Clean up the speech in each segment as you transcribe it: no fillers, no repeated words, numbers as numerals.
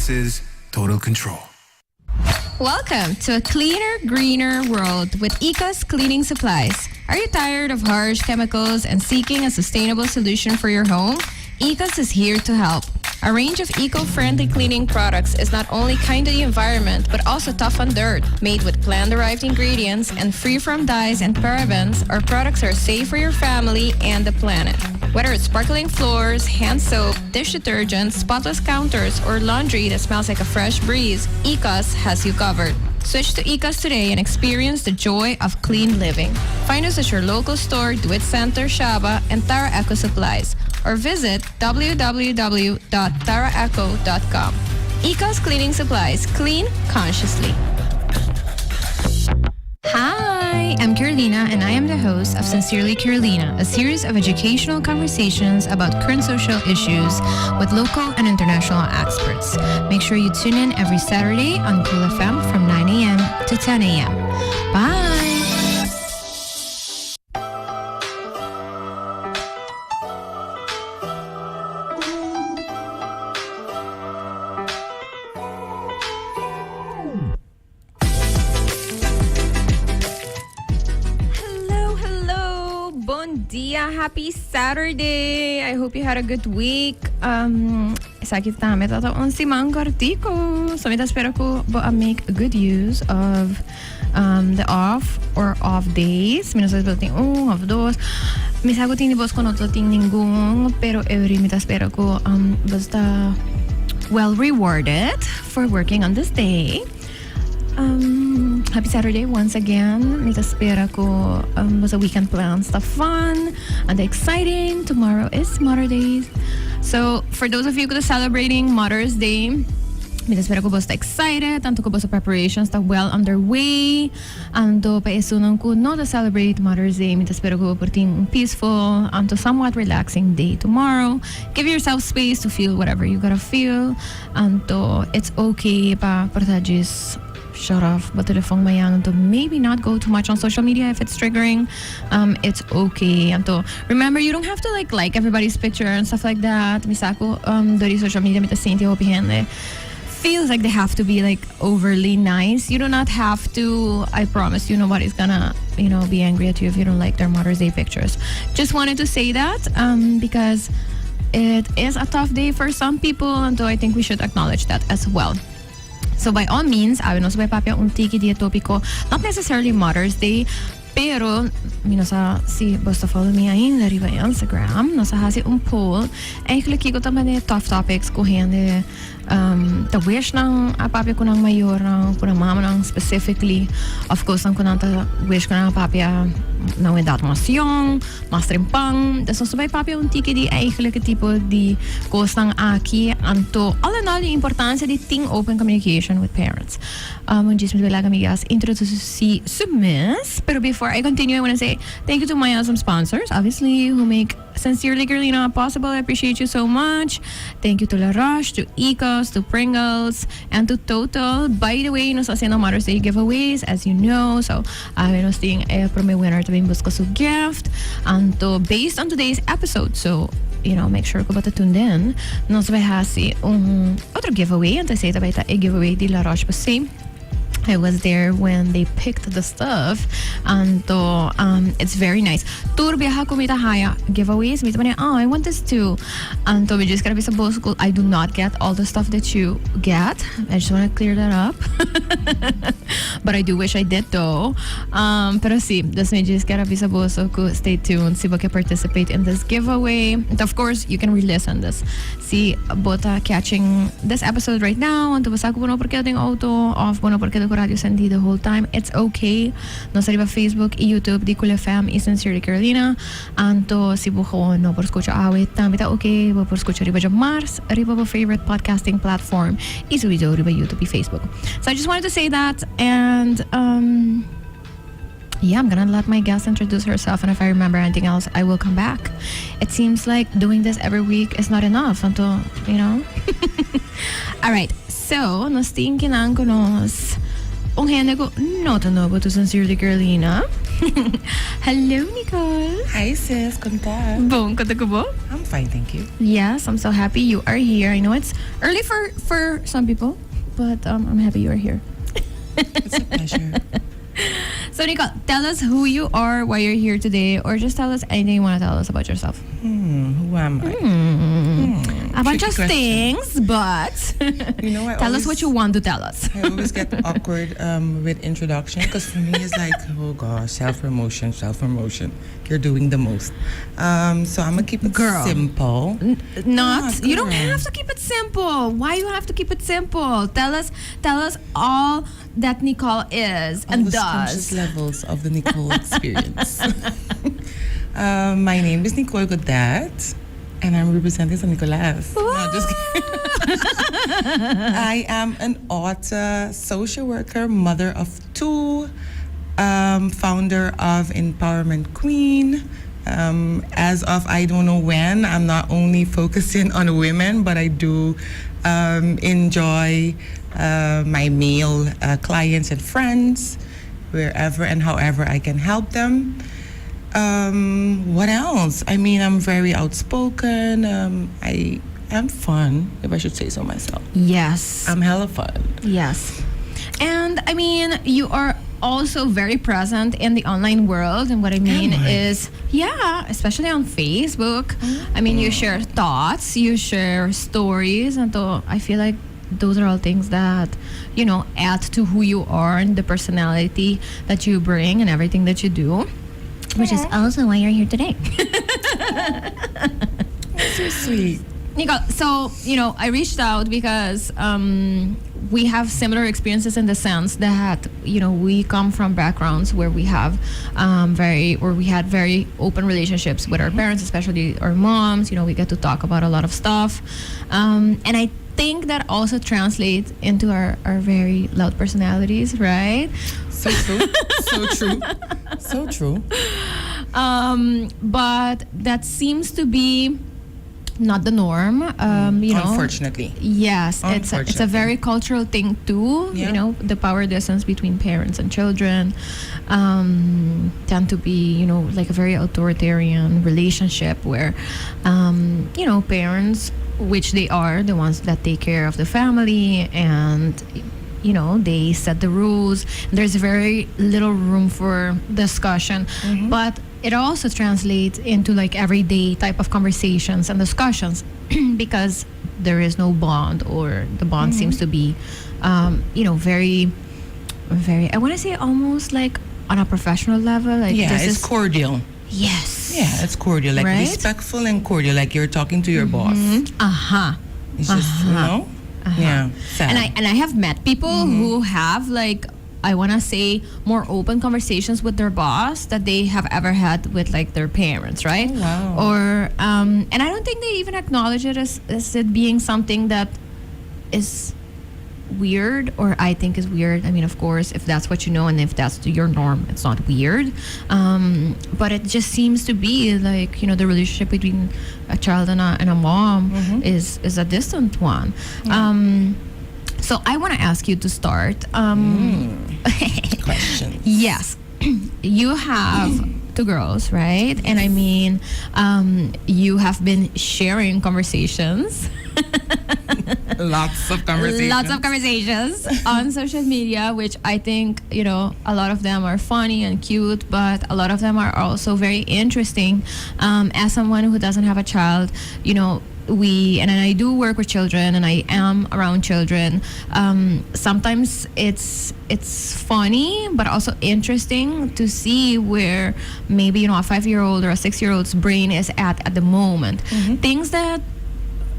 This is Total Control. Welcome to a cleaner, greener world with Ecos Cleaning Supplies. Are you tired of harsh chemicals and seeking a sustainable solution for your home? Ecos is here to help. A range of eco-friendly cleaning products is not only kind to the environment, but also tough on dirt. Made with plant-derived ingredients and free from dyes and parabens, our products are safe for your family and the planet. Whether it's sparkling floors, hand soap, dish detergent, spotless counters, or laundry that smells like a fresh breeze, Ecos has you covered. Switch to Ecos today and experience the joy of clean living. Find us at your local store, Do It Center, Shaba, and Tara Eco Supplies, or visit www.taraeco.com. Ecos Cleaning Supplies. Clean consciously. Hi, I'm Carolina, and I am the host of Sincerely Carolina, a series of educational conversations about current social issues with local and international experts. Make sure you tune in every Saturday on Cool FM from 9 a.m. to 10 a.m. Bye! Happy Saturday! I hope you had a good week. Sakit namin tataon si Mang Kartiko. So, mita espero ko make good use of the off or off days. Minasas ting off dos. Misagot ni boss ko no to ting ninggong. Pero every mita espero ko basta well rewarded for working on this day. Happy Saturday once again. Mita espera ko basta weekend plans, the fun and the exciting. Tomorrow is Mother's Day. So, for those of you who are celebrating Mother's Day, mita espera ko basta excited. Anto ko basta preparations ta well underway. Anto paisunan ko no to celebrate Mother's Day. Mita espera ko porting peaceful, anto somewhat relaxing day tomorrow. Give yourself space to feel whatever you gotta feel. Anto it's okay pa partajis shut off but telefong mayang to maybe not go too much on social media if it's triggering. It's okay. And to remember, you don't have to like everybody's picture and stuff like that. Misako dari social media mita sinti opihende feels like they have to be like overly nice. You do not have to. I promise you nobody's gonna be angry at you if you don't like their Mother's Day pictures. Just wanted to say that because it is a tough day for some people, and so I think we should acknowledge that as well. So by all means, ayon sa papaya un tiki dia topiko, not necessarily Mother's Day, pero sa si basta follow me ayin dari ba Instagram, nasa hasi un poll, ay kliki ko tama de tough topics ko hende the wish ng papaya ko ng mayor ng punang mama ng specifically, of course ang kunang ta wish ko ng papaya na without mas young, mas rimpang. So sabay papaya un tiki di ay kliki tipo di kos ng aki anto all in all yung importansya di ting open communication with parents. Un jismet wala kami gas introduce si Submiss, pero before I continue, I want to say thank you to my awesome sponsors, obviously, who make Sincerely Carolina possible. I appreciate you so much. Thank you to La Roche, to Ecos, to Pringles, and to Total. By the way, sa Sino Mother's Day giveaways, as you know. So, I was seeing a promo winner to being busco su gift. And to, based on today's episode, so, make sure ko ba tuned in. No sabay hasi otro giveaway. And to say sabay ta a giveaway di La Roche was same. I was there when they picked the stuff, and it's very nice. Turbiyaha kumita haya giveaways. Mita man I want this too. And we just gotta be supposed to. I do not get all the stuff that you get. I just want to clear that up. But I do wish I did though. Pero si, das may just gotta be supposed to stay tuned. Si baka participate in this giveaway. And of course, you can re-listen this. Si bota catching this episode right now. And basa ko puno porque ating auto off puno porque Radio Sandy the whole time. It's okay. No sa riba Facebook, YouTube, di Cool FM, Sincerely Carolina. Anto si buko no por escucha awit. Tamita okay. Por escucha riba jab Mars. Riba ba favorite podcasting platform. Isu video riba YouTube, Facebook. So I just wanted to say that, and yeah, I'm gonna let my guest introduce herself, and if I remember anything else, I will come back. It seems like doing this every week is not enough until, All right. So, nos tingin ko nos. Ung hende ko, no to Sincerely Carolina. Hello, Nicole. Hi sis, kunta. Buong katakubo? I'm fine, thank you. Yes, I'm so happy you are here. I know it's early for some people, but I'm happy you are here. It's a pleasure. So, Nicole, tell us who you are, why you're here today, or just tell us anything you want to tell us about yourself. Who am I? A bunch Tricky of question. things, but You know, tell us what you want to tell us. I always get awkward with introduction because for me it's like, oh gosh, self-promotion. You're doing the most. So I'm gonna keep it simple. You don't girl. have to keep it simple. Why you have to keep it simple? Tell us all that Nicole is All and the does. conscious levels of the Nicole experience. My name is Nicole Godett, and I'm representing San Nicolas. No, just kidding. I am an author, social worker, mother of two, founder of Empowerment Queen. As of I don't know when, I'm not only focusing on women, but I do enjoy my male clients and friends wherever and however I can help them. What else? I mean, I'm very outspoken. I am fun, if I should say so myself. Yes. I'm hella fun. Yes. And I mean, you are also very present in the online world. And what I mean is, yeah, especially on Facebook. I mean, you share thoughts, you share stories. And so I feel like those are all things that, add to who you are and the personality that you bring and everything that you do. Which is also why you're here today. That's so sweet. Nicole, so, I reached out because we have similar experiences in the sense that, we come from backgrounds where we have we had very open relationships with our parents, especially our moms. We get to talk about a lot of stuff. And I think that also translates into our very loud personalities, right? So true. So true. So true. But that seems to be not the norm. Unfortunately. Yes, it's a very cultural thing too. Yeah. The power distance between parents and children tend to be, like a very authoritarian relationship where, parents, which they are the ones that take care of the family and they set the rules. There's very little room for discussion, but it also translates into like everyday type of conversations and discussions because there is no bond, or the bond seems to be very, very, I want to say almost like on a professional level. Like It's cordial. Yes. Yeah, it's cordial, like Right? respectful and cordial, like you're talking to your boss. It's just, yeah. Sad. And I have met people who have like, I want to say, more open conversations with their boss that they have ever had with like their parents, right? Oh, wow. Or and I don't think they even acknowledge it as it being something that is weird, or I think is weird. I mean, of course, if that's what you know and if that's your norm, it's not weird. But it just seems to be like, the relationship between a child and a mom is a distant one. So I want to ask you to start. Questions. Yes. You have two girls, right? And I mean, you have been sharing conversations. Lots of conversations on social media, which I think, a lot of them are funny and cute, but a lot of them are also very interesting. As someone who doesn't have a child, and I do work with children and I am around children. Sometimes it's funny, but also interesting to see where maybe, a 5-year-old or a 6-year-old's brain is at the moment. Things that,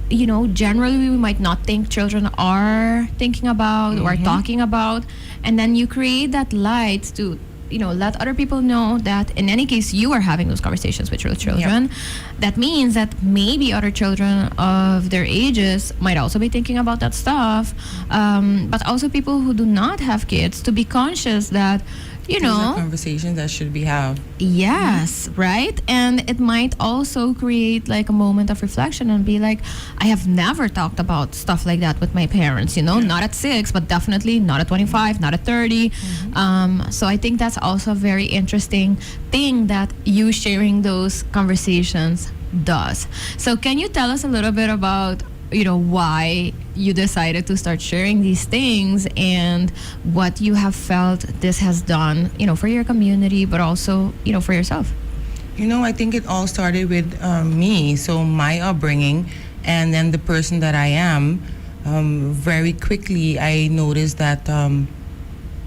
generally we might not think children are thinking about or talking about. And then you create that light to, let other people know that in any case you are having those conversations with your children. That means that maybe other children of their ages might also be thinking about that stuff. But also people who do not have kids, to be conscious that, you These are know, conversations that should be had. yes, right? And it might also create like a moment of reflection and be like, I have never talked about stuff like that with my parents, you know, not at 6, but definitely not at 25, not at 30. So I think that's also a very interesting thing that you sharing those conversations does. So can you tell us a little bit about, you know, why you decided to start sharing these things and what you have felt this has done, you know, for your community, but also, you know, for yourself? You know, I think it all started with me. So my upbringing, and then the person that I am. Very quickly, I noticed that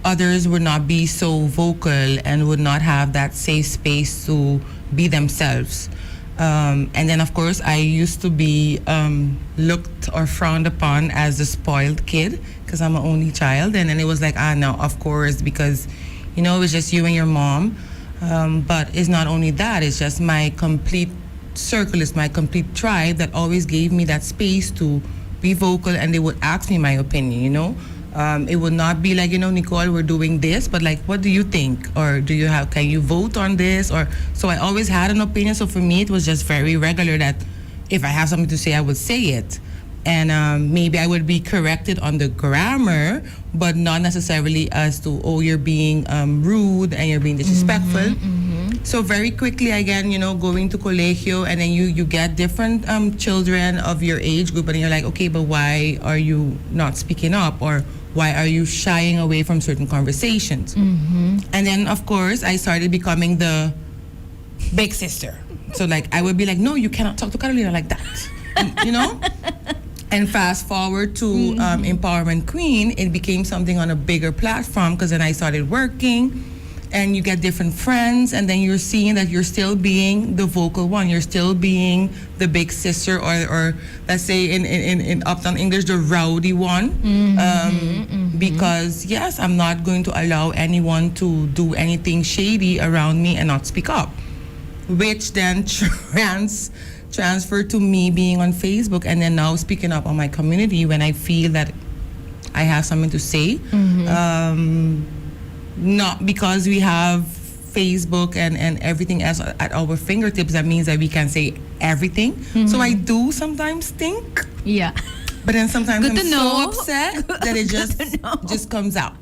others would not be so vocal and would not have that safe space to be themselves. And then, of course, I used to be looked or frowned upon as a spoiled kid because I'm an only child. And then it was like, no, of course, because, you know, it was just you and your mom. But it's not only that, it's just my complete circle, it's my complete tribe that always gave me that space to be vocal, and they would ask me my opinion, you know. It would not be like, you know, Nicole, we're doing this, but like, what do you think? Or can you vote on this? Or so I always had an opinion. So for me, it was just very regular that if I have something to say, I would say it. And maybe I would be corrected on the grammar, but not necessarily as to, oh, you're being rude and you're being disrespectful. So very quickly, again, you know, going to colegio, and then you get different children of your age group, and you're like, okay, but why are you not speaking up? Or why are you shying away from certain conversations? And then, of course, I started becoming the big sister. So, like, I would be like, no, you cannot talk to Carolina like that. And, you know? And fast forward to Empowerment Queen, it became something on a bigger platform because then I started working, and you get different friends, and then you're seeing that you're still being the vocal one. You're still being the big sister, or let's say in Uptown English, the rowdy one. Because, yes, I'm not going to allow anyone to do anything shady around me and not speak up. Which then transferred to me being on Facebook, and then now speaking up on my community when I feel that I have something to say. Not because we have Facebook and everything else at our fingertips, that means that we can say everything. So I do sometimes think. Yeah. But then sometimes Good I'm to know. so upset that it just comes out.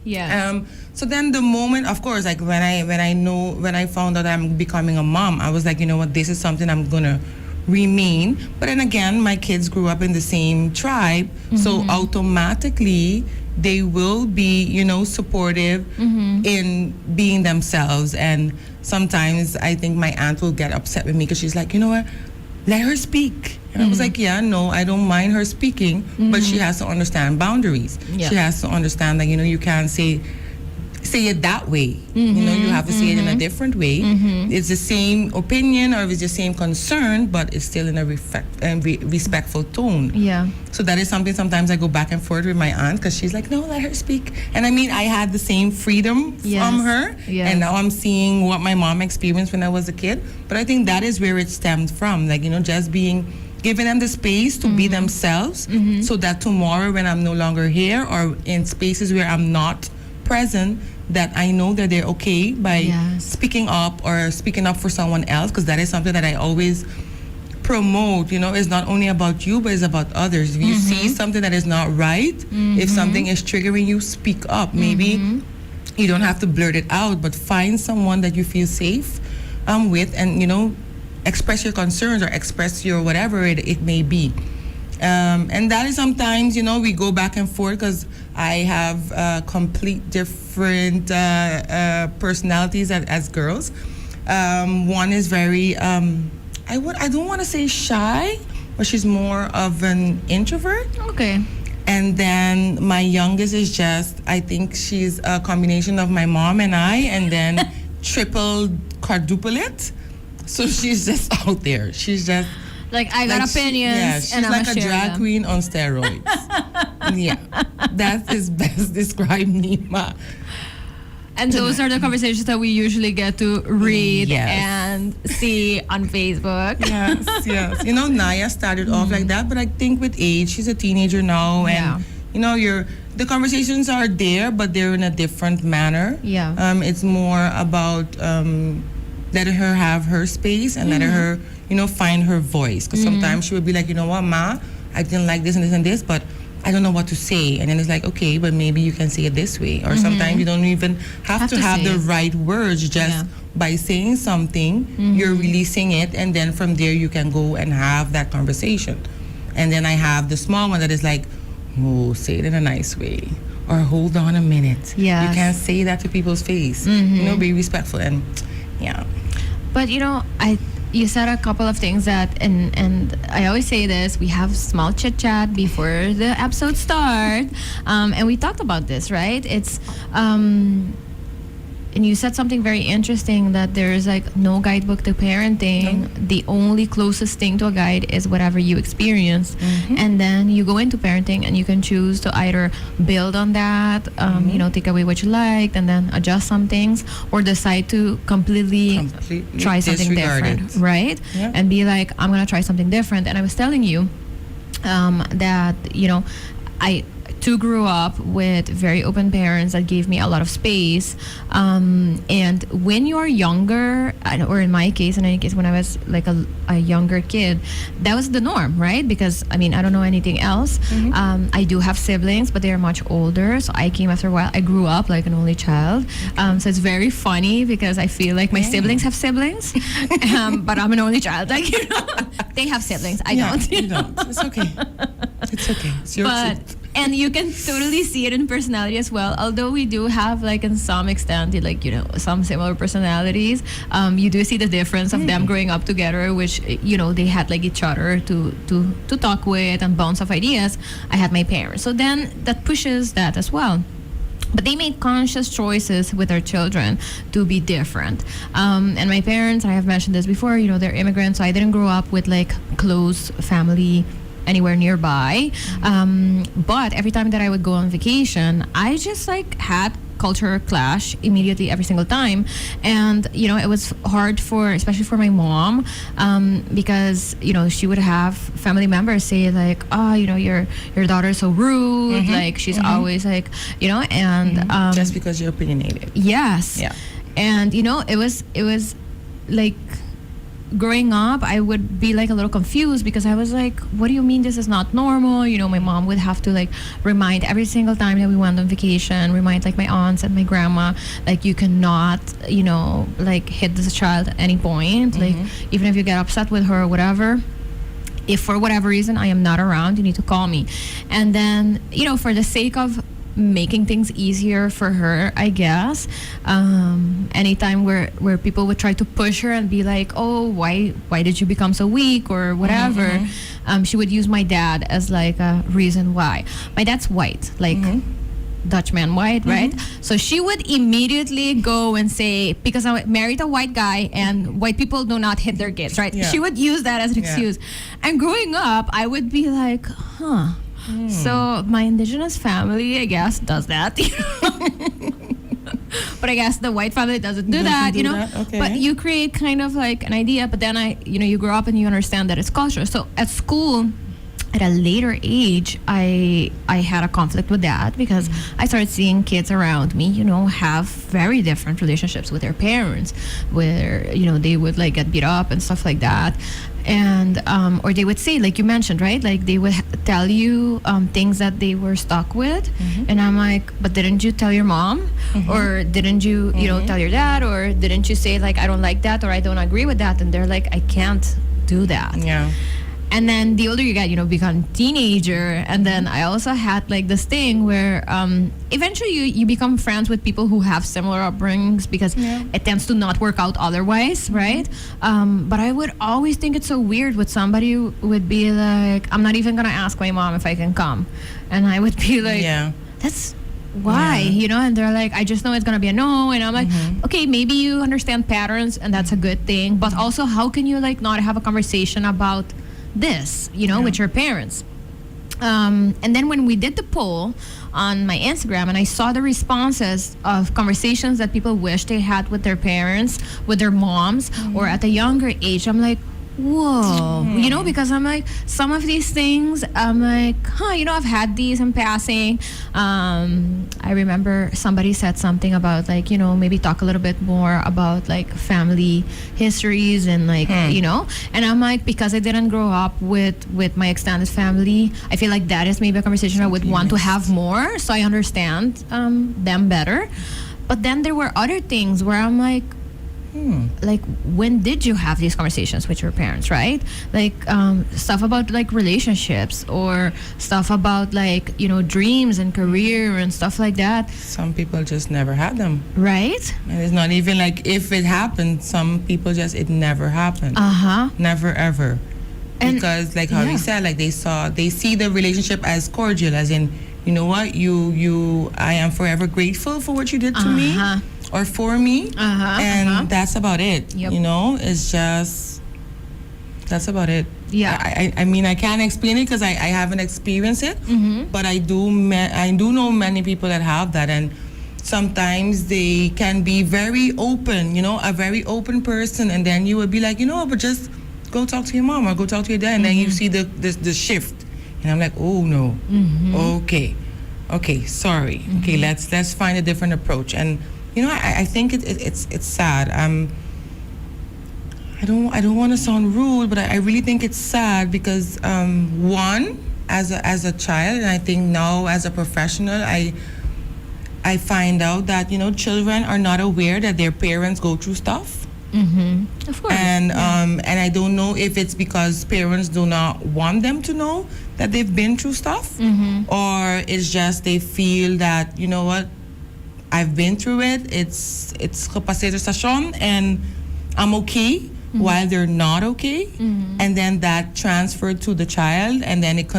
Yeah. So then the moment, of course, like when I found out I'm becoming a mom, I was like, you know what, this is something I'm gonna remain. But then again, my kids grew up in the same tribe, so automatically they will be, you know, supportive in being themselves. And sometimes I think my aunt will get upset with me because she's like, you know what, let her speak. And I was like, yeah, no, I don't mind her speaking, but she has to understand boundaries. Yeah. She has to understand that, you know, you can't say it that way. You know, you have to say it in a different way. It's the same opinion, or it's the same concern, but it's still in a respectful tone. Yeah. So that is something sometimes I go back and forth with my aunt, because she's like, no, let her speak. And I mean, I had the same freedom from her. Yes. And now I'm seeing what my mom experienced when I was a kid. But I think that is where it stemmed from. Like, you know, just giving them the space to be themselves, so that tomorrow when I'm no longer here, or in spaces where I'm not present, that I know that they're okay by speaking up, or speaking up for someone else, because that is something that I always promote. You know, it's not only about you, but it's about others. If you see something that is not right, if something is triggering you, speak up. Maybe you don't have to blurt it out, but find someone that you feel safe with, and, you know, express your concerns or express your whatever it may be. And that is sometimes, you know, we go back and forth, because I have complete different personalities as girls. One is very, I don't want to say shy, but she's more of an introvert. Okay. And then my youngest is just, I think she's a combination of my mom and I, and then quadruple it. So she's just out there. She's just like, I got opinions, she's and I'm like gonna a share drag them. queen on steroids. Yeah, that is best describe Nima. And those are the conversations that we usually get to read and see on Facebook. Yes. You know, Naya started off like that, but I think with age, she's a teenager now, and the conversations are there, but they're in a different manner. Yeah. It's more about letting her have her space and letting her, find her voice. Because sometimes she would be like, you know what, Ma, I didn't like this and this and this, but I don't know what to say. And then it's like, okay, but maybe you can say it this way. Or sometimes you don't even have to have the right words. Just by saying something, you're releasing it. And then from there, you can go and have that conversation. And then I have the small one that is like, oh, say it in a nice way. Or hold on a minute. Yes. You can't say that to people's face. Be respectful. And yeah. But you said a couple of things that, and I always say this, we have small chit chat before the episode start, and we talked about this, right? It's and you said something very interesting, that there is like no guidebook to parenting. The only closest thing to a guide is whatever you experience. And then you go into parenting and you can choose to either build on that, take away what you liked and then adjust some things, or decide to completely try something different, right? Yeah. And be like, I'm going to try something different. And I was telling you that, I too grew up with very open parents that gave me a lot of space. And when you're younger, or in my case, in any case, when I was like a younger kid, that was the norm, right? Because, I don't know anything else. I do have siblings, but they're much older. So I came after a while. I grew up like an only child. So it's very funny because I feel like my siblings have siblings, but I'm an only child. Like, they have siblings. I don't. You don't. It's okay. It's okay. It's your truth. And you can totally see it in personality as well. Although we do have, like, in some extent, like, some similar personalities, you do see the difference of them growing up together, which, they had like each other to talk with and bounce off ideas. I had my parents. So then that pushes that as well. But they made conscious choices with their children to be different. And my parents, I have mentioned this before, they're immigrants, so I didn't grow up with like close family anywhere nearby. But every time that I would go on vacation, I just like had culture clash immediately every single time. And it was hard especially for my mom, because she would have family members say like, oh, your daughter's so rude, like she's always like, and just because you're opinionated. Yes. Yeah. And it was like, growing up, I would be like a little confused because I was like, what do you mean this is not normal? My mom would have to like remind every single time that we went on vacation, remind like my aunts and my grandma, like, you cannot, like hit this child at any point. Like, even if you get upset with her or whatever, if for whatever reason I am not around, you need to call me. And then, for the sake of making things easier for her, I guess, anytime where people would try to push her and be like, oh, why did you become so weak or whatever, she would use my dad as like a reason why. My dad's white, like Dutchman white, right? So she would immediately go and say, because I married a white guy and white people do not hit their kids, right? She would use that as an excuse. And growing up, I would be like, so my indigenous family, I guess, does that. But I guess the white family doesn't do that. Okay. But you create kind of like an idea, but then you grow up and you understand that it's culture. So at school, at a later age, I had a conflict with that because I started seeing kids around me, have very different relationships with their parents, where, they would like get beat up and stuff like that. And or they would say, like you mentioned, right? Like they would tell you things that they were stuck with, and I'm like, but didn't you tell your mom, or didn't you, tell your dad, or didn't you say like I don't like that or I don't agree with that? And they're like, I can't do that. Yeah. And then the older you get, become teenager. And then I also had like this thing where eventually you become friends with people who have similar upbringings because it tends to not work out otherwise, right? But I would always think it's so weird with somebody who would be like, I'm not even going to ask my mom if I can come. And I would be like, that's why, and they're like, I just know it's going to be a no. And I'm like, okay, maybe you understand patterns and that's a good thing. But also, how can you like not have a conversation about this, with your parents? And then when we did the poll on my Instagram and I saw the responses of conversations that people wish they had with their parents, with their moms, or at a younger age, I'm like, Whoa. You know, because I'm like, some of these things, I'm like, I've had these in passing. I remember somebody said something about like, maybe talk a little bit more about like family histories and like, and I'm like, because I didn't grow up with my extended family, I feel like that is maybe a conversation I would want to have more, so I understand them better. But then there were other things where I'm like, like, when did you have these conversations with your parents, right? Like, stuff about like relationships or stuff about like, dreams and career and stuff like that. Some people just never had them. Right? And it's not even like if it happened, some people just, it never happened. Never ever. And because like how we said, like they see the relationship as cordial, as in, you know what, I am forever grateful for what you did to me. Or for me, and that's about it. Yep. It's just, that's about it. Yeah. I mean, I can't explain it because I haven't experienced it, but I do know many people that have that, and sometimes they can be very open, a very open person, and then you would be like, but just go talk to your mom or go talk to your dad, and then you see the shift, and I'm like, oh no, okay, sorry, okay, let's find a different approach. And I think it's sad. I don't want to sound rude, but I really think it's sad because one, as a child, and I think now as a professional, I find out that children are not aware that their parents go through stuff. Of course. And I don't know if it's because parents do not want them to know that they've been through stuff, or it's just they feel that what, I've been through it. It's communicacion, and I'm okay while they're not okay, and then that transferred to the child, and then it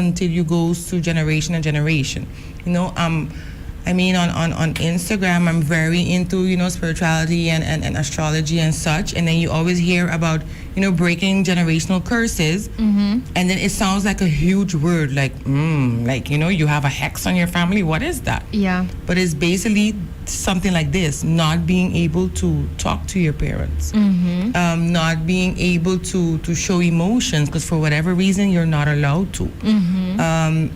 goes to generation and generation. I mean, on Instagram, I'm very into spirituality and astrology and such, and then you always hear about breaking generational curses, and then it sounds like a huge word, like you have a hex on your family. What is that? Yeah. But it's basically something like this: not being able to talk to your parents, not being able to show emotions because for whatever reason you're not allowed to,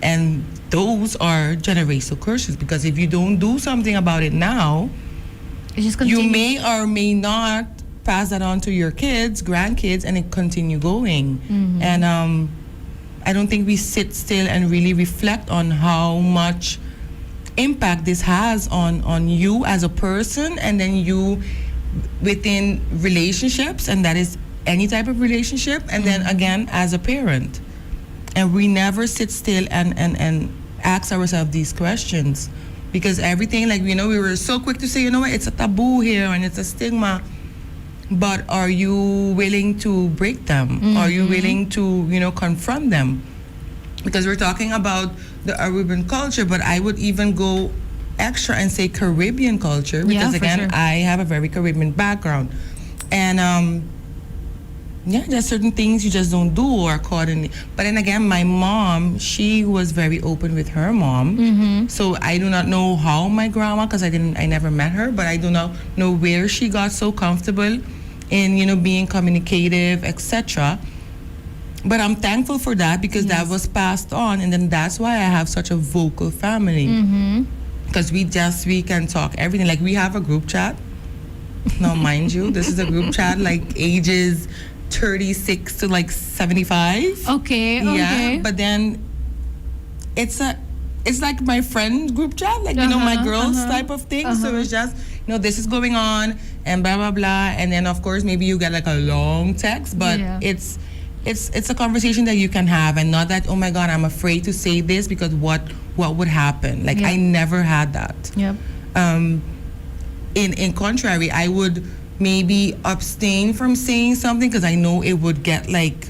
and those are generational curses, because if you don't do something about it now, it just continues. You may or may not pass that on to your kids, grandkids, and it continue going. And I don't think we sit still and really reflect on how much impact this has on you as a person, and then you within relationships, and that is any type of relationship, and then again as a parent. And we never sit still and ask ourselves these questions, because everything, like, we were so quick to say, it's a taboo here and it's a stigma. But are you willing to break them? Are you willing to, confront them? Because we're talking about the Arabian culture, but I would even go extra and say Caribbean culture, because again, I have a very Caribbean background. And there's certain things you just don't do or accordingly. But then again, my mom, she was very open with her mom. So I do not know how my grandma, because I never met her, but I do not know where she got so comfortable in, being communicative, etc. But I'm thankful for that, because that was passed on, and then that's why I have such a vocal family. Because we can talk everything. Like, we have a group chat. Now, mind you, this is a group chat like ages 36 to like 75. Okay. Yeah, but then it's like my friend group chat, like my girls type of thing. So it's just this is going on and blah blah blah, and then of course maybe you get like a long text, but it's a conversation that you can have, and not that, oh my God, I'm afraid to say this because what would happen. Like, I never had that. Yep. In contrary, I would maybe abstain from saying something because I know it would get like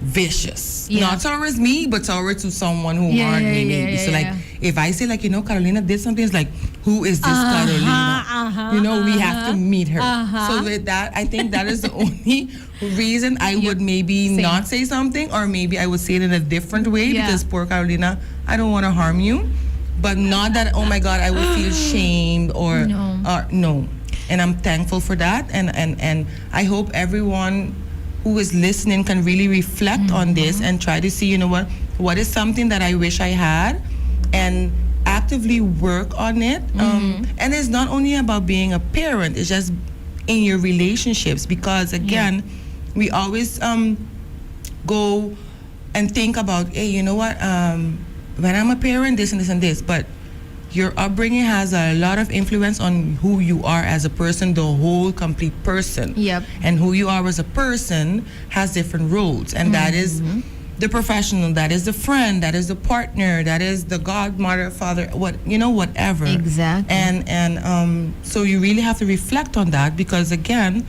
vicious. Not towards me, but towards to someone who aren't me maybe. So like if I say like, Carolina did something, it's like, who is this Carolina? We have to meet her. So with that, I think that is the only reason I would maybe not say something, or maybe I would say it in a different way, because poor Carolina, I don't want to harm you. But not that, oh my God, I would feel shamed or no. And I'm thankful for that, and I hope everyone who is listening can really reflect on this and try to see, you know what is something that I wish I had, and actively work on it. And it's not only about being a parent, it's just in your relationships, because again, we always go and think about, hey, you know what, when I'm a parent, this and this and this, but your upbringing has a lot of influence on who you are as a person, the whole complete person. Yep. And who you are as a person has different roles, and that is the professional, that is the friend, that is the partner, that is the godmother, father, whatever. Exactly. And so you really have to reflect on that, because again,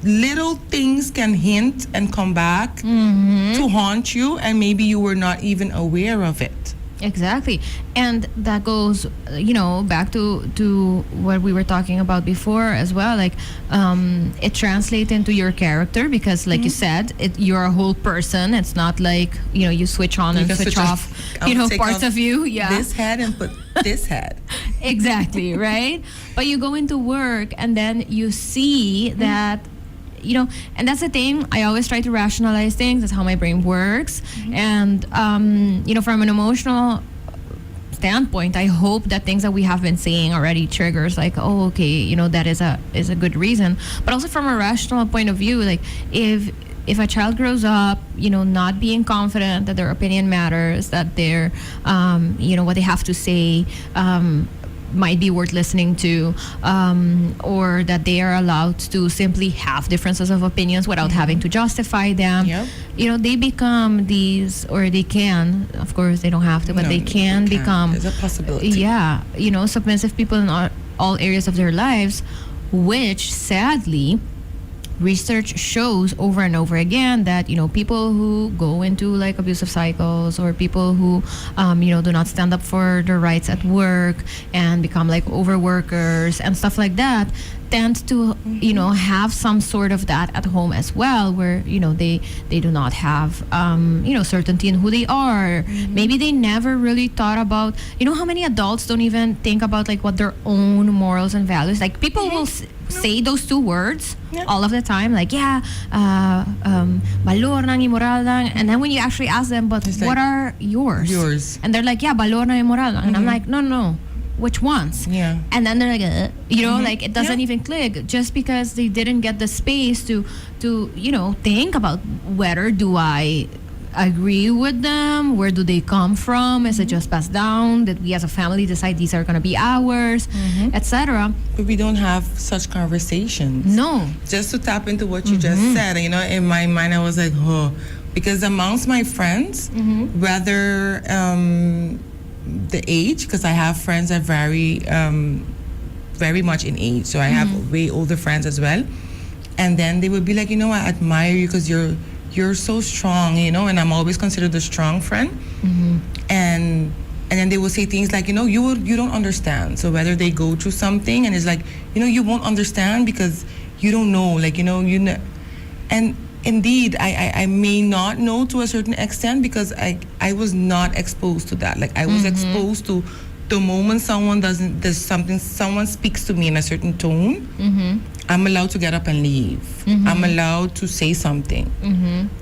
little things can hint and come back to haunt you, and maybe you were not even aware of it. Exactly. And that goes, back to what we were talking about before as well. Like, it translates into your character, because like you said, you're a whole person. It's not like, you switch on and switch off, parts of you. Yeah. This head and put this head. Exactly, right? But you go into work and then you see that, and that's the thing. I always try to rationalize things. That's how my brain works. And, from an emotional standpoint, I hope that things that we have been saying already triggers like, oh, okay, that is a good reason. But also from a rational point of view, like if a child grows up, not being confident that their opinion matters, that they're, what they have to say, might be worth listening to, or that they are allowed to simply have differences of opinions without having to justify them. Yep. They become these, or they can, of course they don't have to, but they can become, there's a possibility. Yeah, submissive people in all areas of their lives, which sadly research shows over and over again that people who go into like abusive cycles, or people who do not stand up for their rights at work and become like overworkers and stuff like that, tend to have some sort of that at home as well, where they do not have certainty in who they are. Maybe they never really thought about, how many adults don't even think about like what their own morals and values, like people will say those two words all of the time, like valor lang, moral lang, and then when you actually ask them, but it's what like, are yours? And they're like, valor lang, moral lang, and I'm like, no, which ones? Yeah. And then they're like, like it doesn't even click, just because they didn't get the space to think about, whether do I agree with them, where do they come from, is it just passed down, did we as a family decide these are going to be ours, etc. But we don't have such conversations. No. Just to tap into what you just said, in my mind I was like, because amongst my friends, whether the age, because I have friends that vary very much in age, so I have way older friends as well, and then they would be like, I admire you because you're so strong, and I'm always considered the strong friend. And then they will say things like, you don't understand. So whether they go through something and it's like, you won't understand because you don't know, like, and indeed, I may not know to a certain extent, because I was not exposed to that. Like I was exposed to the moment someone someone speaks to me in a certain tone, I'm allowed to get up and leave. I'm allowed to say something.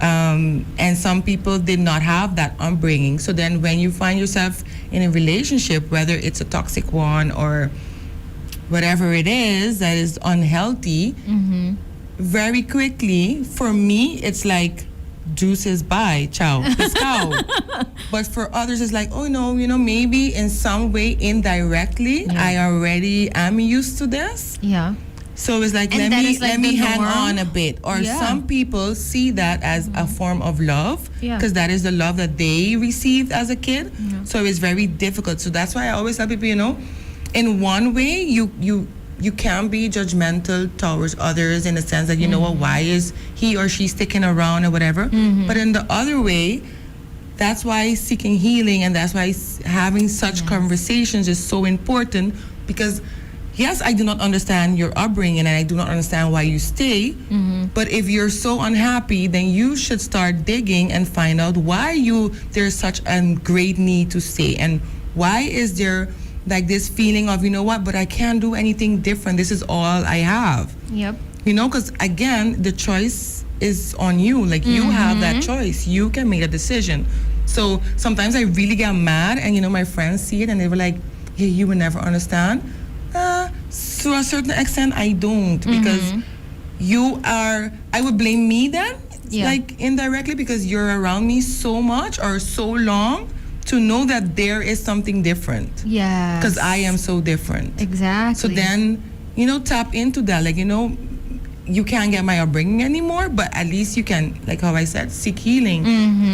And some people did not have that upbringing. So then when you find yourself in a relationship, whether it's a toxic one or whatever it is that is unhealthy, very quickly, for me, it's like, juices, bye, ciao, peace out. But for others, it's like, oh no, maybe in some way, indirectly, I already am used to this. Yeah. So it's like, And let me hang norm. on a bit. Or some people see that as a form of love, because that is the love that they received as a kid. So it's very difficult. So that's why I always tell people, in one way, you can be judgmental towards others in the sense that, why is he or she sticking around or whatever. But in the other way, that's why seeking healing, and that's why having such conversations is so important, because yes, I do not understand your upbringing and I do not understand why you stay, but if you're so unhappy, then you should start digging and find out why there's such a great need to stay, and why is there like this feeling of, but I can't do anything different. This is all I have. Yep. Because again, the choice is on you. Like, you have that choice. You can make a decision. So sometimes I really get mad, and my friends see it and they were like, yeah, you will never understand. To a certain extent, I don't, because I would blame me then, like indirectly, because you're around me so much or so long to know that there is something different. Yeah. Because I am so different. Exactly. So then, tap into that. Like, you can't get my upbringing anymore, but at least you can, like how I said, seek healing,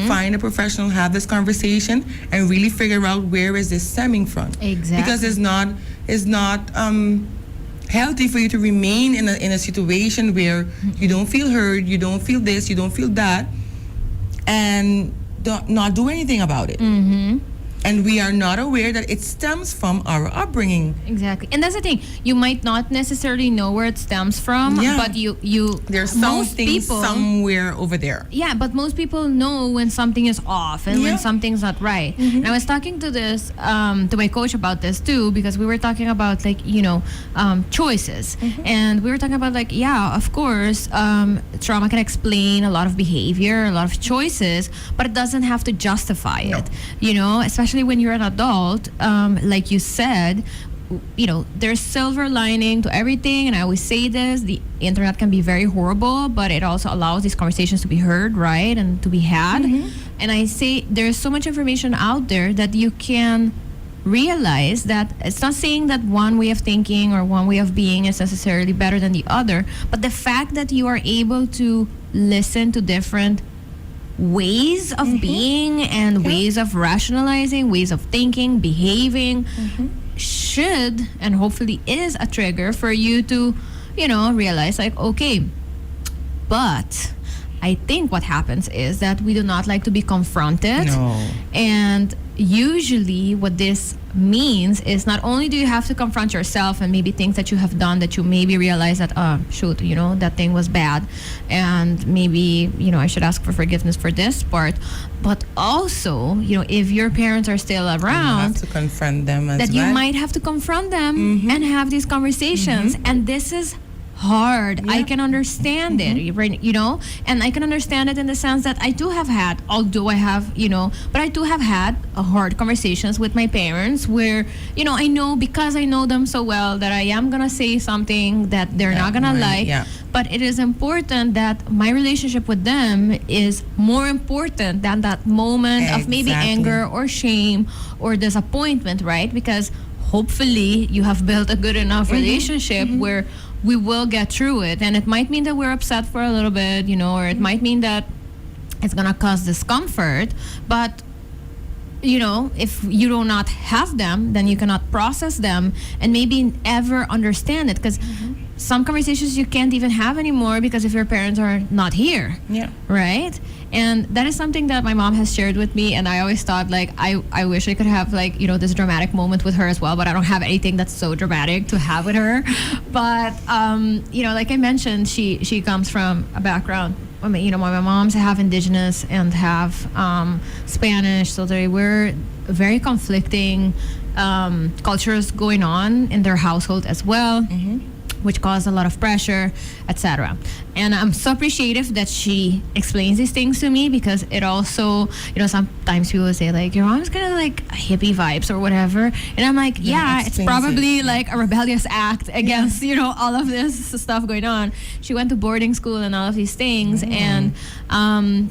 find a professional, have this conversation, and really figure out where is this stemming from. Exactly. Because it's not healthy for you to remain in a situation where you don't feel heard, you don't feel this, you don't feel that, and not do anything about it. And we are not aware that it stems from our upbringing. Exactly. And that's the thing. You might not necessarily know where it stems from, but there's something somewhere over there. Yeah, but most people know when something is off and when something's not right. And I was talking to to my coach about this too, because we were talking about choices. And we were talking about of course, trauma can explain a lot of behavior, a lot of choices, but it doesn't have to justify it. Especially when you're an adult, like you said, there's silver lining to everything. And I always say this, the internet can be very horrible, but it also allows these conversations to be heard, right, and to be had. And I say there's so much information out there that you can realize that it's not saying that one way of thinking or one way of being is necessarily better than the other, but the fact that you are able to listen to different ways of being and ways of rationalizing, ways of thinking, behaving, should and hopefully is a trigger for you to, realize okay. But I think what happens is that we do not like to be confronted. No. And usually what this means is not only do you have to confront yourself and maybe things that you have done that you maybe realize that, that thing was bad, and maybe, I should ask for forgiveness for this part, but also, if your parents are still around, you have to confront them as well. That you might have to confront them and have these conversations. And this is hard. I can understand it, and I can understand it in the sense that I do have had, although I have, but I do have had hard conversations with my parents where, I know, because I know them so well, that I am gonna say something that they're not gonna like. But it is important that my relationship with them is more important than that moment of maybe anger or shame or disappointment, right? Because hopefully you have built a good enough relationship where we will get through it. And it might mean that we're upset for a little bit, or it might mean that it's gonna cause discomfort. But, if you do not have them, then you cannot process them and maybe ever understand it. Because some conversations you can't even have anymore because if your parents are not here. Yeah. Right? And that is something that my mom has shared with me, and I always thought, I wish I could have, this dramatic moment with her as well, but I don't have anything that's so dramatic to have with her. But, like I mentioned, she comes from a background, my moms have Indigenous and have Spanish, so they were very conflicting cultures going on in their household as well. Which caused a lot of pressure, etc. And I'm so appreciative that she explains these things to me, because it also, sometimes people say your mom's kind of hippie vibes or whatever, and I'm like, it's probably a rebellious act against all of this stuff going on. She went to boarding school and all of these things, and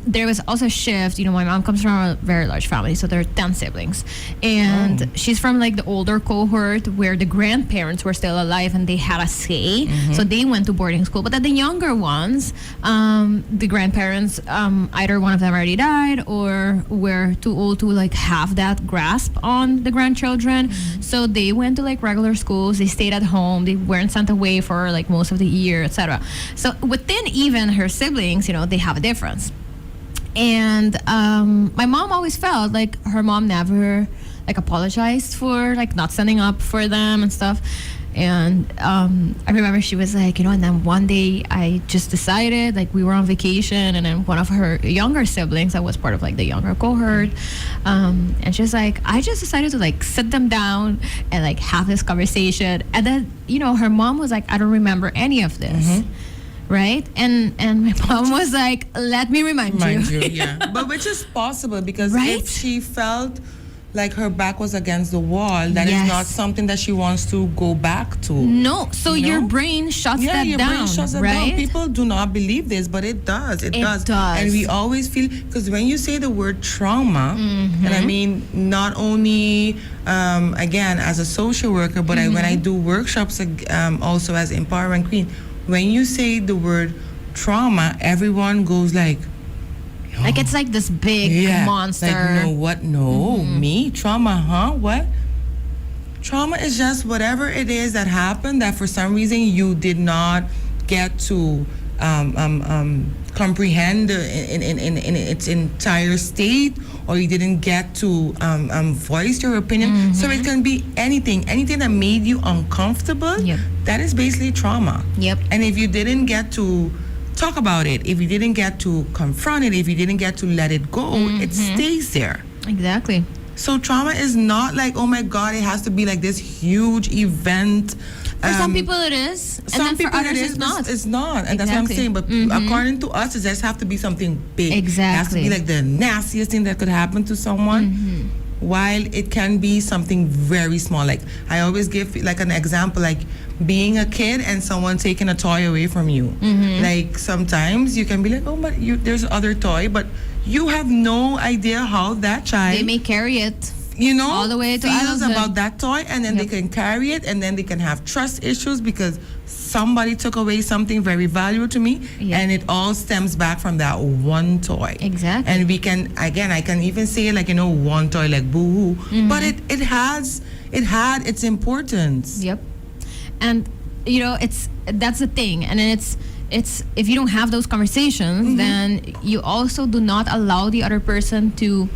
there was also a shift. My mom comes from a very large family, so there are 10 siblings, and she's from the older cohort where the grandparents were still alive and they had a say. So they went to boarding school. But then the younger ones, the grandparents, either one of them already died or were too old to have that grasp on the grandchildren. So they went to regular schools. They stayed at home. They weren't sent away for most of the year, etc. So within even her siblings, they have a difference. And my mom always felt like her mom never apologized for not standing up for them and stuff. And I remember she was and then one day I just decided, we were on vacation, and then one of her younger siblings that was part of the younger cohort, and she was I just decided to sit them down and have this conversation. And then her mom was I don't remember any of this. right? And my mom was like, let me remind you. Yeah. But which is possible, because Right? if she felt like her back was against the wall, that is Yes. not something that she wants to go back to. No, so You your know? brain shuts Yeah, that your down, brain shuts it right? down. People do not believe this, but it does. It does. does. And we always feel, because when you say the word trauma, Mm-hmm. and I mean, not only, again, as a social worker, but when I do workshops also as Empowerment Queen, when you say the word trauma, everyone goes like, Like it's like this big monster. like, no, what? No, me? Trauma, huh? What? Trauma is just whatever it is that happened that for some reason you did not get to comprehend in its entire state, or you didn't get to voice your opinion. So it can be anything that made you uncomfortable. Yep. That is basically trauma. Yep. And if you didn't get to talk about it, if you didn't get to confront it, if you didn't get to let it go, it stays there. Exactly. So trauma is not like, oh my God, it has to be like this huge event. For some people it is, and then for others it's not. It's not, and that's what I'm saying. But according to us, it just have to be something big. Exactly. It has to be like the nastiest thing that could happen to someone. While it can be something very small. Like I always give like an example, like being a kid and someone taking a toy away from you. Like sometimes you can be like, oh, but there's other toy, but you have no idea how that child, They may carry it. all the way to feels adulthood. about that toy, and then they can carry it, and then they can have trust issues because somebody took away something very valuable to me, and it all stems back from that one toy. Exactly. And we can, again, I can even say like, one toy, like boo-hoo, but it had its importance. Yep. And that's the thing, and then it's if you don't have those conversations, then you also do not allow the other person to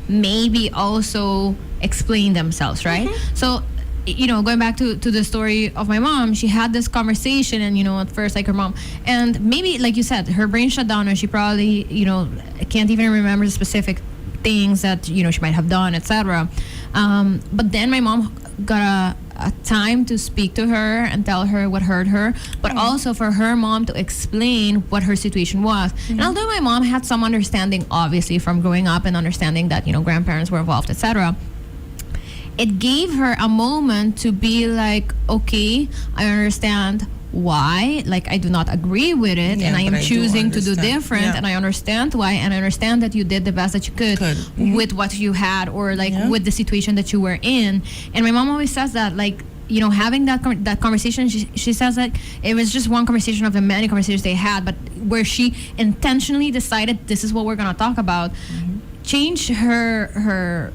maybe also explain themselves, right? So going back to the story of my mom, she had this conversation, and at first, like, her mom, and maybe like you said, her brain shut down, and she probably can't even remember the specific things that she might have done, etc. But then my mom got a time to speak to her and tell her what hurt her, but also for her mom to explain what her situation was. And although my mom had some understanding, obviously, from growing up and understanding that grandparents were involved, etc., it gave her a moment to be like, okay, I understand why, like, I do not agree with it, and I am choosing to do different, and I understand why, and I understand that you did the best that you could with what you had, or like with the situation that you were in. And my mom always says that, like, having that conversation, she says that it was just one conversation of the many conversations they had, but where she intentionally decided this is what we're going to talk about, changed her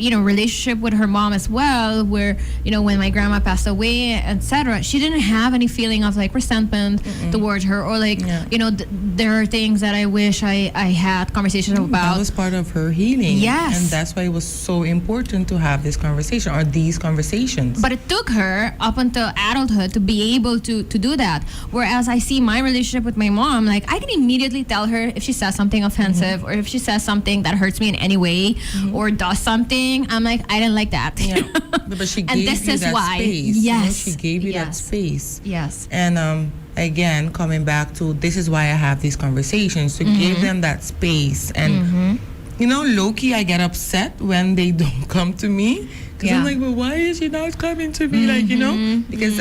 relationship with her mom as well, where when my grandma passed away, etc., she didn't have any feeling of like resentment towards her, or like there are things that I wish I had conversations about. That was part of her healing. Yes. And that's why it was so important to have this conversation, or these conversations. But it took her up until adulthood to be able to do that. Whereas I see my relationship with my mom, like, I can immediately tell her if she says something offensive, or if she says something that hurts me in any way, or does something, I'm like, I didn't like that. But she gave and this you is that why. space. Yes. She gave you that space. Yes. And again, coming back to, this is why I have these conversations, to give them that space. And low-key, I get upset when they don't come to me, because I'm like, well, why is she not coming to me? Like, because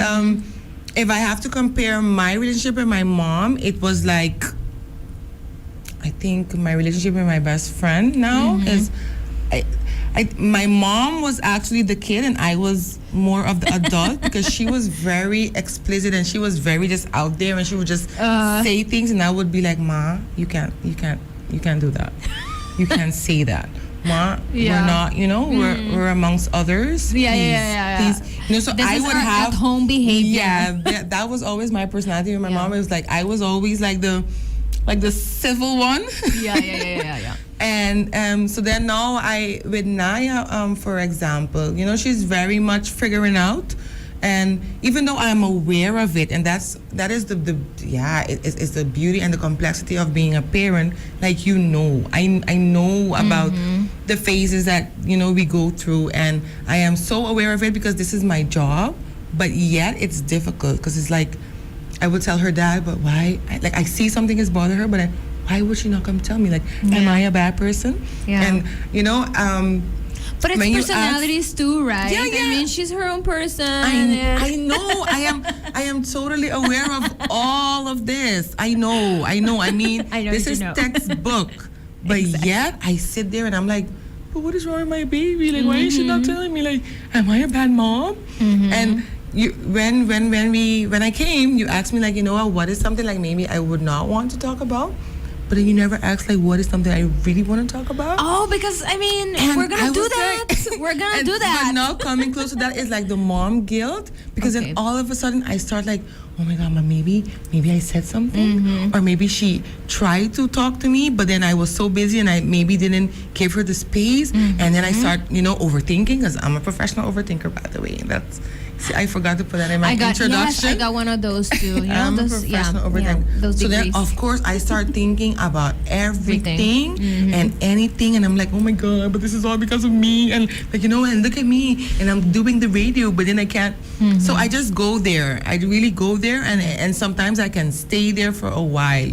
if I have to compare my relationship with my mom, it was like, I think my relationship with my best friend now is, my mom was actually the kid, and I was more of the adult, because she was very explicit, and she was very just out there, and she would just say things, and I would be like, Ma, you can't do that. You can't say that. Ma, we're not, we're amongst others. Please. So this I is would our have at-home behavior. Yeah, that was always my personality. My mom was like, I was always like the civil one. Yeah. And so then now with Naya, for example, she's very much figuring out, and even though I'm aware of it, and that is it's the beauty and the complexity of being a parent. Like, I know about the phases that we go through, and I am so aware of it because this is my job. But yet it's difficult, because it's like, I would tell her dad, but why? I see something is bothering her, but why would she not come tell me? Like, am I a bad person? Yeah. And, you know, but it's when you personalities too, right? Yeah, yeah. I mean, she's her own person. I know. I am totally aware of all of this. I know. I mean, I know this you is know. textbook. But yet, I sit there and I'm like, but what is wrong with my baby? Like, why is she not telling me? Like, am I a bad mom? And when I came, you asked me, like, you know what is something like maybe I would not want to talk about? But then you never asked, like, what is something I really want to talk about? Oh, because, I mean, And we're going I to do was that. like- We're going to and- do that. But now coming close to that is like the mom guilt. Because Okay. then all of a sudden I start like, oh my God, but maybe I said something. Or maybe she tried to talk to me, but then I was so busy and I maybe didn't give her the space. And then I start, overthinking, because I'm a professional overthinker, by the way. See, I forgot to put that in my introduction. Yes, I got one of those too. You know, I'm those, a professional overthinker. those So degrees. then, of course, I start thinking about everything and anything, and I'm like, oh my God, but this is all because of me, and like, and look at me, and I'm doing the radio, but then I can't. So I just go there. I really go there, and sometimes I can stay there for a while,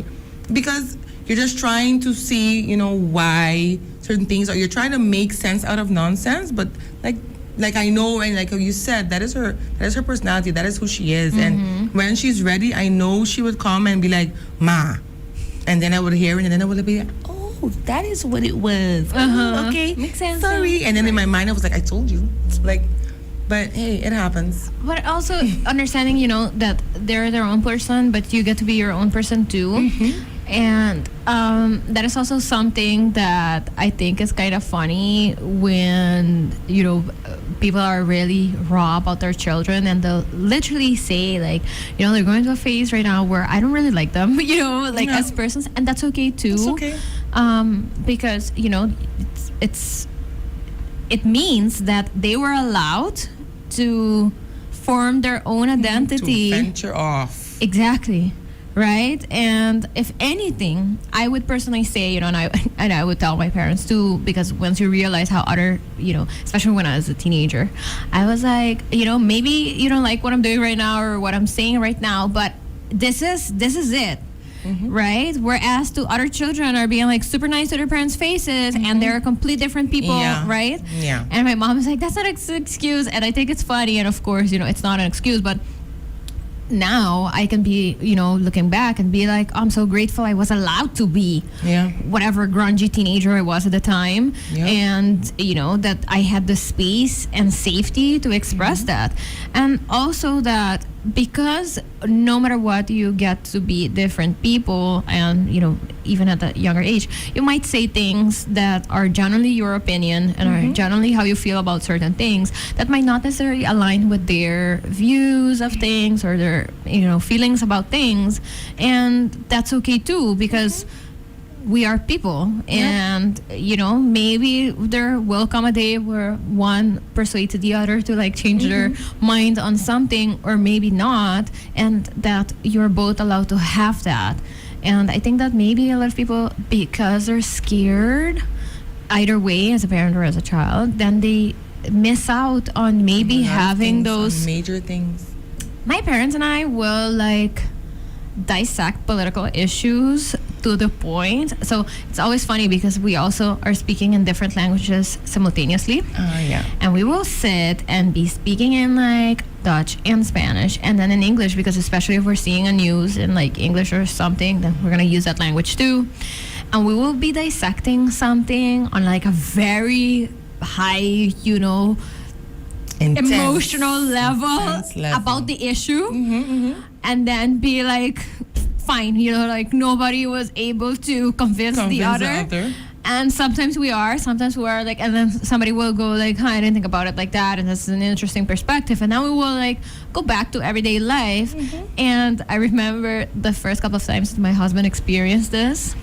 because you're just trying to see, why certain things, or you're trying to make sense out of nonsense, but like I know, and like you said, that is her personality, that is who she is. And when she's ready, I know she would come and be like, Ma, and then I would hear it, and then I would be like, oh, that is what it was. Oh, okay, Makes sense. sorry. And then in my mind I was like, I told you, like, but hey, it happens. But also understanding, that they're their own person, but you get to be your own person too. And that is also something that I think is kind of funny when, people are really raw about their children, and they'll literally say, like, they're going through a phase right now where I don't really like them, as persons, and that's okay too. It's okay. Because, it means that they were allowed to form their own identity. To venture off. Exactly. Right? And if anything, I would personally say, and I would tell my parents too, because once you realize how other, especially when I was a teenager, I was like, maybe you don't like what I'm doing right now or what I'm saying right now, but this is it. Right? Whereas to other children are being like super nice to their parents' faces, and they're complete different people, right? Yeah. And my mom is like, that's not an excuse. And I think it's funny. And of course, it's not an excuse, but now I can be, looking back and be like, I'm so grateful I was allowed to be whatever grungy teenager I was at the time. And, that I had the space and safety to express that. And also that because no matter what, you get to be different people, and, even at a younger age, you might say things that are generally your opinion and are generally how you feel about certain things that might not necessarily align with their views of things or their, feelings about things. And that's okay too, because we are people, and maybe there will come a day where one persuades the other to like change their mind on something, or maybe not, and that you're both allowed to have that. And I think that maybe a lot of people, because they're scared either way, as a parent or as a child, then they miss out on maybe having those major things. My parents and I will like dissect political issues to the point. So it's always funny because we also are speaking in different languages simultaneously. And we will sit and be speaking in like Dutch and Spanish, and then in English, because especially if we're seeing a news in like English or something, then we're gonna use that language too. And we will be dissecting something on like a very high, Intense. emotional level Intense level. about the issue, and then be like, fine, like nobody was able to convince the other. And sometimes we are like, and then somebody will go like, I didn't think about it like that, and this is an interesting perspective, and now we will like go back to everyday life. And I remember the first couple of times that my husband experienced this,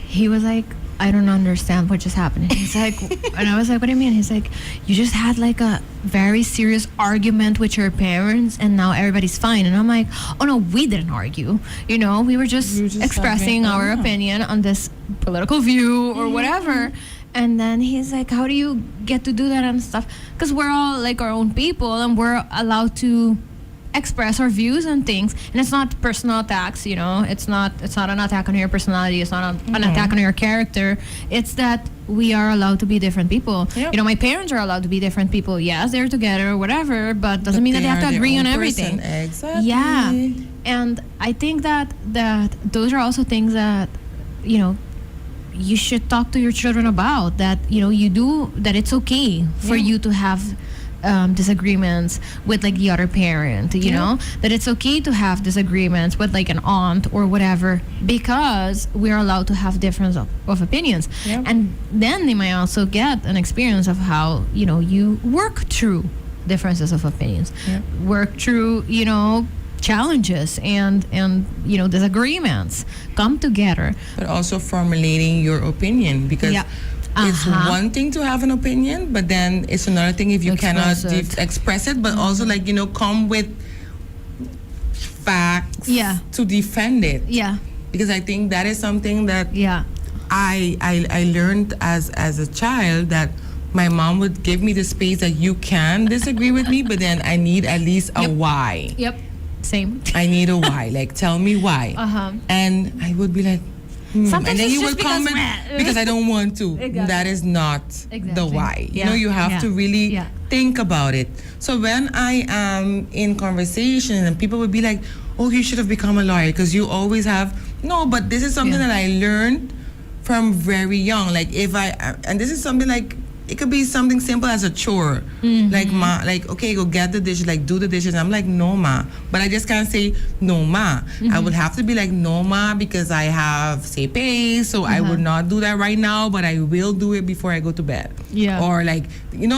he was like, I don't understand what just happened. He's like, and I was like, what do you mean? He's like, you just had like a very serious argument with your parents, and now everybody's fine. And I'm like, oh no, we didn't argue. We were just expressing our opinion on this political view or whatever. And then he's like, how do you get to do that and stuff? Because we're all like our own people, and we're allowed to express our views on things, and it's not personal attacks, it's not an attack on your personality, it's not an attack on your character. It's that we are allowed to be different people. Yep. My parents are allowed to be different people. Yes, they're together or whatever, but doesn't mean that they have to agree on everything. Exactly. Yeah. And I think that those are also things that you should talk to your children about, that that it's okay for you to have disagreements with like the other parent, that it's okay to have disagreements with like an aunt or whatever, because we're allowed to have difference of opinions. And then they might also get an experience of how you work through differences of opinions, work through challenges and disagreements, come together, but also formulating your opinion, because it's one thing to have an opinion, but then it's another thing if you cannot express it, but also like come with facts to defend it. Because I think that is something that I learned as a child, that my mom would give me the space that you can disagree with me, but then I need at least a why. Same. I need a why. Like, tell me why. And I would be like, sometimes and then it's you just will comment because I don't want to. Exactly. That is not the why. You have to really think about it. So when I am in conversation and people would be like, oh, you should have become a lawyer because you always have. No, but this is something that I learned from very young. Like and this is something like, it could be something simple as a chore. Like okay, go get the dishes, like do the dishes. I'm like, no ma, but I just can't say no ma. I would have to be like, no ma, because I have CPA, so I would not do that right now, but I will do it before I go to bed. Or like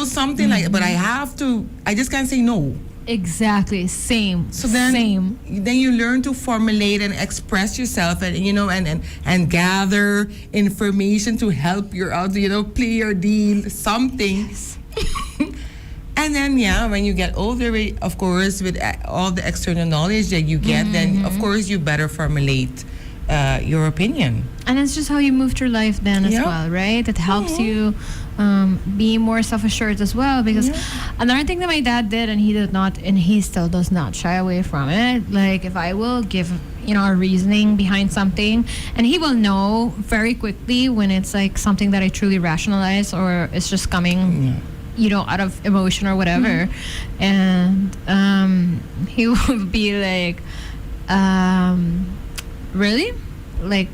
something like, but I just can't say no. Exactly. Same. So then you learn to formulate and express yourself, and and gather information to help you out, play your deal, something. And then when you get older, of course, with all the external knowledge that you get, then of course you better formulate your opinion. And it's just how you move through life then as well, right? It helps you be more self-assured as well, because another thing that my dad did, and he did not, and he still does not shy away from it, like if I will give a reasoning behind something, and he will know very quickly when it's like something that I truly rationalize or it's just coming out of emotion or whatever. And he will be like, really? Like,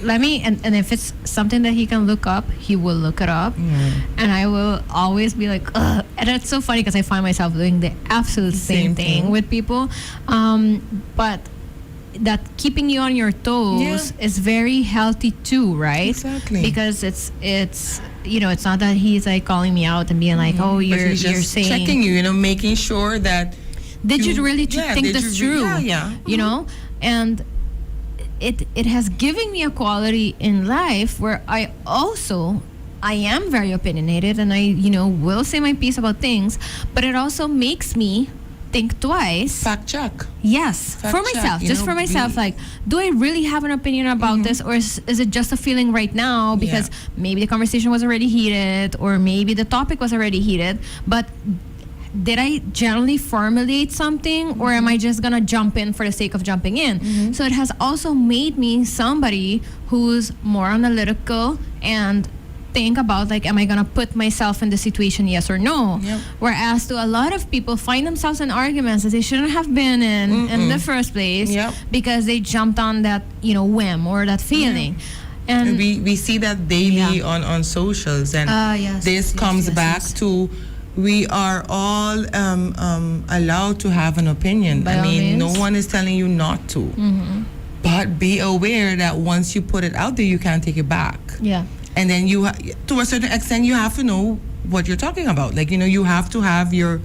let me, and if it's something that he can look up, he will look it up. And I will always be like, ugh. And it's so funny because I find myself doing the absolute same thing with people. But that keeping you on your toes is very healthy too, right? Exactly. Because it's it's not that he's like calling me out and being like, oh, you're saying, checking you, making sure that did you really think that's true? And it has given me a quality in life where I am very opinionated, and I will say my piece about things, but it also makes me think twice. Fact check. Yes, for myself, just for myself. Like, do I really have an opinion about this, or is it just a feeling right now because maybe the conversation was already heated, or maybe the topic was already heated, but did I generally formulate something, or am I just gonna jump in for the sake of jumping in? So it has also made me somebody who's more analytical and think about, like, am I gonna put myself in the situation, yes or no? Whereas to a lot of people find themselves in arguments that they shouldn't have been in the first place because they jumped on that whim or that feeling. And we see that daily on socials, and this comes back to, we are all allowed to have an opinion. No one is telling you not to. But be aware that once you put it out there, you can't take it back. And then to a certain extent, you have to know what you're talking about. Like, you have to have your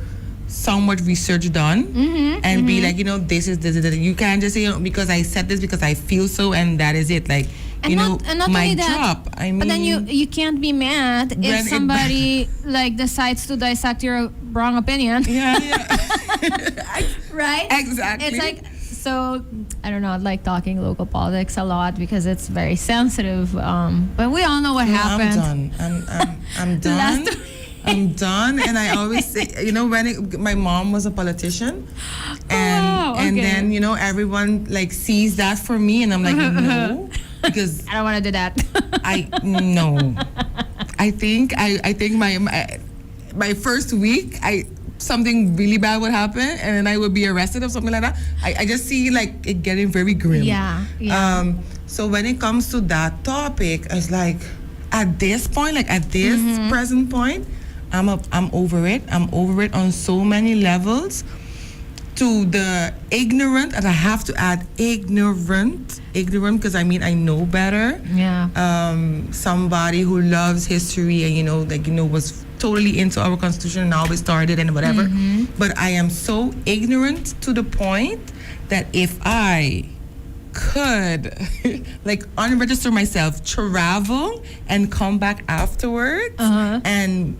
somewhat research done and be like, this is this. You can't just say, because I said this because I feel so, and that is it. Like, and not my only that, job. But then you can't be mad if somebody like decides to dissect your wrong opinion. Right? Exactly. It's like, so I don't know. I like talking local politics a lot because it's very sensitive. But we all know what happened. I'm done. I'm done. And I always say, when my mom was a politician, And okay. then, everyone like sees that for me, and I'm like, no, because I don't want to do that. no. I think my first week, something really bad would happen, and then I would be arrested or something like that. I just see like it getting very grim. Yeah. So when it comes to that topic, it's like at this point, like at this present point, I'm over it. I'm over it on so many levels. To the ignorant, and I have to add ignorant, because I know better. Yeah. Somebody who loves history and was totally into our constitution and always started and whatever. But I am so ignorant to the point that if I could like unregister myself, travel and come back afterwards, and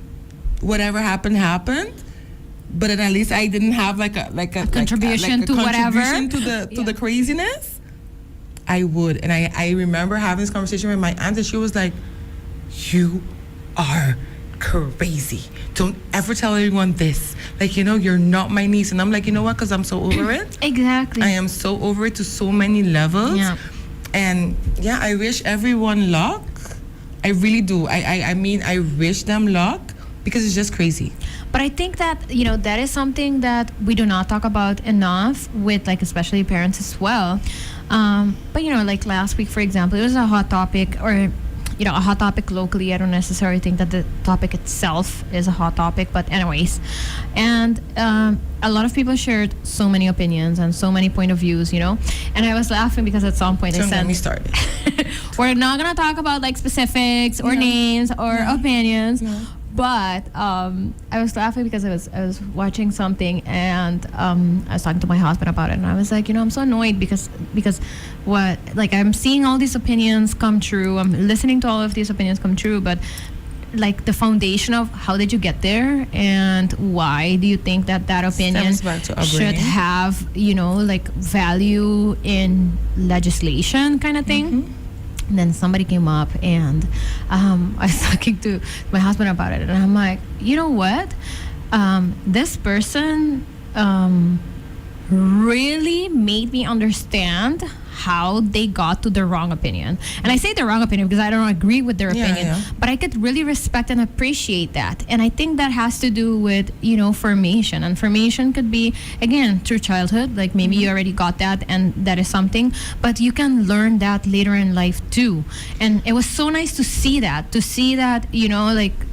whatever happened. But then at least I didn't have like a contribution to whatever to the craziness. I would, and I remember having this conversation with my aunt, and she was like, "You are crazy. Don't ever tell anyone this. Like, you're not my niece." And I'm like, you know what? Because I'm so over it. Exactly. I am so over it to so many levels. Yeah. And yeah, I wish everyone luck. I really do. I wish them luck, because it's just crazy. But I think that, that is something that we do not talk about enough with, like, especially parents as well. But, like last week, for example, it was a hot topic, or, a hot topic locally. I don't necessarily think that the topic itself is a hot topic, but anyways. And a lot of people shared so many opinions and so many point of views, And I was laughing because at some point I said, let me start. we're not going to talk about, like, specifics or names or opinions. No. But I was laughing because I was watching something, and I was talking to my husband about it, and I was like, I'm so annoyed because I'm seeing all these opinions come true. I'm listening to all of these opinions come true, but like the foundation of how did you get there, and why do you think that opinion should have like value in legislation kind of thing. And then somebody came up, and I was talking to my husband about it, and I'm like, you know what? This person really made me understand how they got to the wrong opinion. And I say the wrong opinion because I don't agree with their opinion, but I could really respect and appreciate that. And I think that has to do with, formation. And formation could be, again, through childhood, like maybe you already got that and that is something, but you can learn that later in life too. And it was so nice to see that,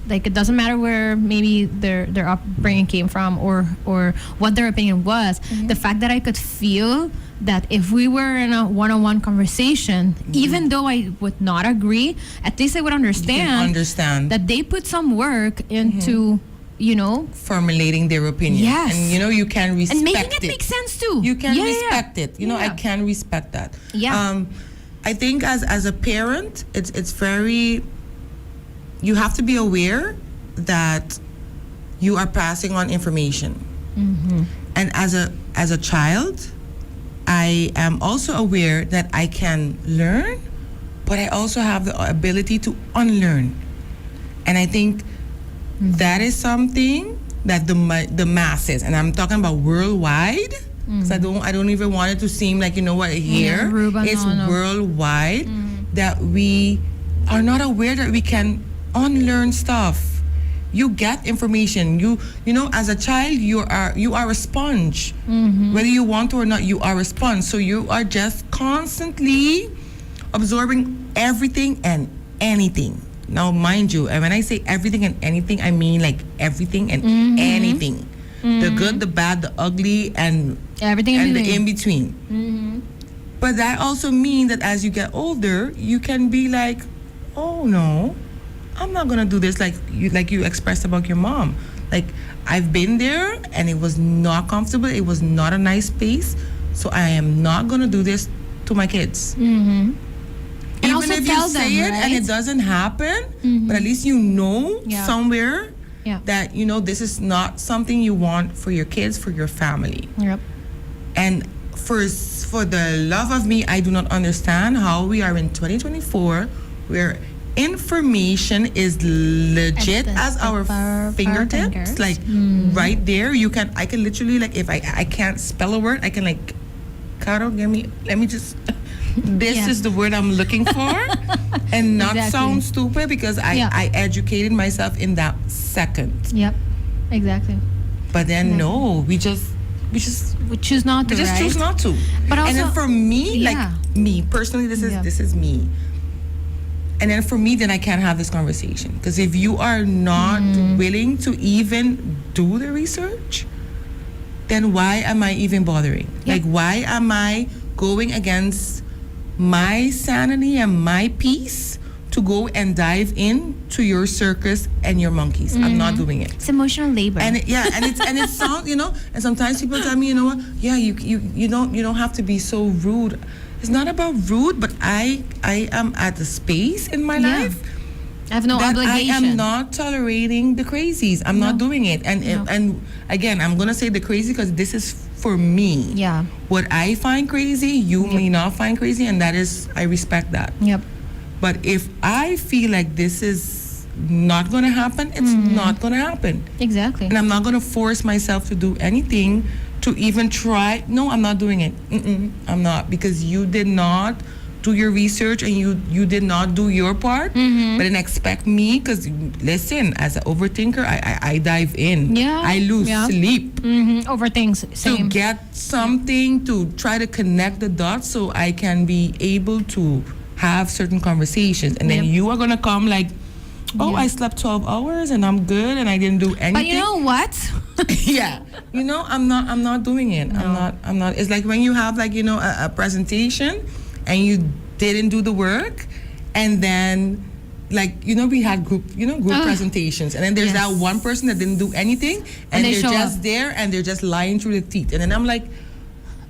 like it doesn't matter where maybe their upbringing came from or what their opinion was. The fact that I could feel that if we were in a one-on-one conversation, even though I would not agree, at least I would understand that they put some work into, formulating their opinion. Yes. And, you can respect it. And making it make sense too. You can respect it. I can respect that. Yeah. I think as a parent, it's very, you have to be aware that you are passing on information. And as a child, I am also aware that I can learn, but I also have the ability to unlearn. And I think that is something that the masses, and I'm talking about worldwide, because I don't even want it to seem like, here it's worldwide, that we are not aware that we can unlearn stuff. You get information. You as a child, you are a sponge. Whether you want to or not, you are a sponge. So you are just constantly absorbing everything and anything. Now, mind you, and when I say everything and anything, I mean like everything and anything. The good, the bad, the ugly, and everything and the in between. But that also means that as you get older, you can be like, oh no, I'm not gonna do this, like you expressed about your mom. Like, I've been there and it was not comfortable. It was not a nice space. So I am not gonna do this to my kids. And even also if tell you say them, it right? and it doesn't happen, but at least somewhere that this is not something you want for your kids, for your family. Yep. And for the love of me, I do not understand how we are in 2024 where information is legit At the as our tip of our fingertips. fingers. Like right there, I can literally, like, if I can't spell a word, I can like, Caro, let me just, this is the word I'm looking for, and not sound stupid, because I educated myself in that second. Yep, exactly. But then no, we just choose not to. We just choose not to. But also, and then for me, like me personally, this is me. And then for me, then I can't have this conversation, because if you are not willing to even do the research, then why am I even bothering? Like, why am I going against my sanity and my peace to go and dive into your circus and your monkeys? I'm not doing it. It's emotional labor. And it sounds, and sometimes people tell me, you know what? Yeah, you don't have to be so rude. It's not about rude, but I am at a space in my life. I have no obligation. I am not tolerating the crazies. I'm not doing it. And again, I'm gonna say the crazy because this is for me. Yeah. What I find crazy, you may not find crazy, and that is, I respect that. Yep. But if I feel like this is not gonna happen, it's not gonna happen. Exactly. And I'm not gonna force myself to do anything to even try. No, I'm not doing it. I'm not, because you did not do your research and you did not do your part. But then expect me, because listen, as an overthinker, I dive in. Yeah. I lose sleep. Overthink. Same. To get something, to try to connect the dots so I can be able to have certain conversations. And then you are gonna come like, oh, I slept 12 hours and I'm good and I didn't do anything. But you know what? Yeah. I'm not doing it. No. I'm not. It's like when you have, like, a presentation and you didn't do the work, and then, like, we had group presentations, and then there's that one person that didn't do anything, and they're just there and they're just lying through the teeth. And then I'm like,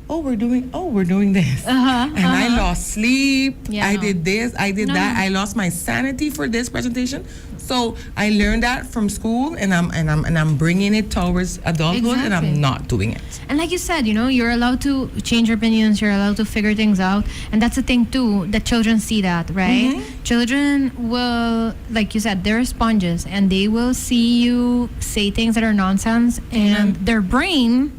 we're doing this. And I lost sleep. I did this, I did that. I lost my sanity for this presentation. So I learned that from school, and I'm bringing it towards adulthood, and I'm not doing it. And like you said, you're allowed to change your opinions, you're allowed to figure things out. And that's the thing too, that children see that, right? Children will, like you said, they're sponges, and they will see you say things that are nonsense, and their brain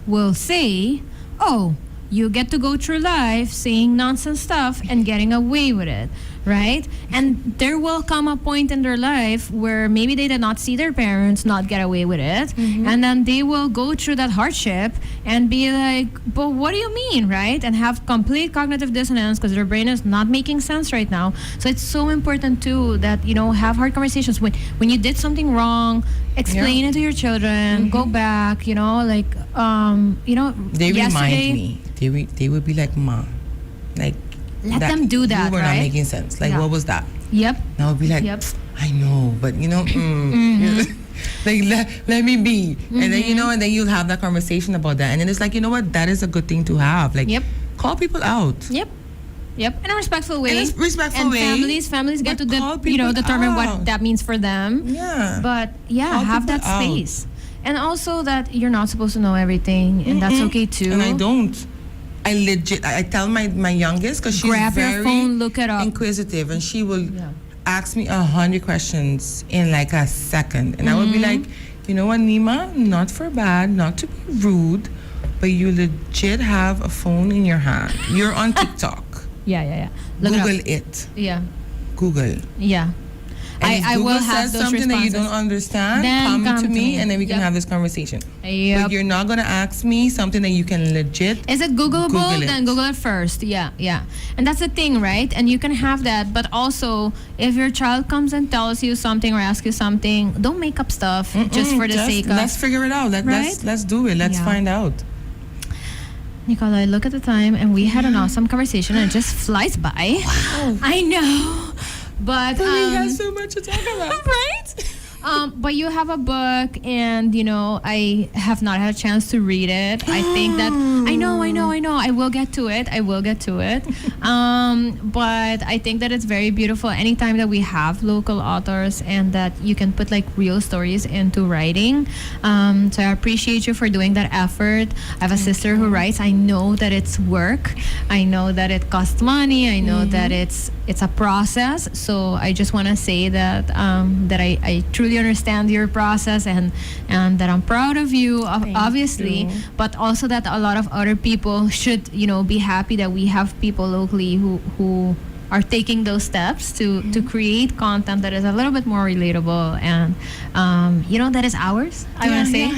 will say, oh, you get to go through life saying nonsense stuff and getting away with it, right? And there will come a point in their life where maybe they did not see their parents not get away with it, and then they will go through that hardship and be like, but what do you mean, right? And have complete cognitive dissonance because their brain is not making sense right now. So it's so important too that, have hard conversations. When you did something wrong, explain it to your children, go back, They yesterday, remind me. They would be like, Ma, like, let them do that, you were right? not making sense. Like, what was that? Yep. And I would be like, I know, but like, let me be. And then, and then you'll have that conversation about that. And then it's like, you know what? That is a good thing to have. Like, call people out. Yep. In a respectful way. In a respectful way. And families get to determine what that means for them. Yeah. But have that space. And also that you're not supposed to know everything, and that's okay too. And I don't. I tell my youngest, because she's grab very your phone, look it up, inquisitive, and she will ask me 100 questions in like a second, and I would be like, you know what, Nima, not for bad, not to be rude, but you legit have a phone in your hand. You're on TikTok. Yeah. Google it. Yeah. Google. Yeah. And I if Google will have says those something responses that you don't understand, then come to me, and then we can have this conversation. But you're not going to ask me something that you can legit Is it Googleable? Google it. Then Google it first. Yeah. And that's the thing, right? And you can have that, but also if your child comes and tells you something or asks you something, don't make up stuff just for the sake of. Let's figure it out. Let's do it. Let's find out. Nicole, I look at the time, and we had an awesome conversation, and it just flies by. Wow. I know. But we have so much to talk about. Right? But you have a book, and I have not had a chance to read it. I think that I know. I will get to it. But I think that it's very beautiful anytime that we have local authors and that you can put like real stories into writing. So I appreciate you for doing that effort. I have a sister who writes. I know that it's work. I know that it costs money. I know that it's a process. So I just want to say that I truly understand your process and that I'm proud of you, obviously, but also that a lot of other people should be happy that we have people locally who are taking those steps to create content that is a little bit more relatable and that is ours. I want to say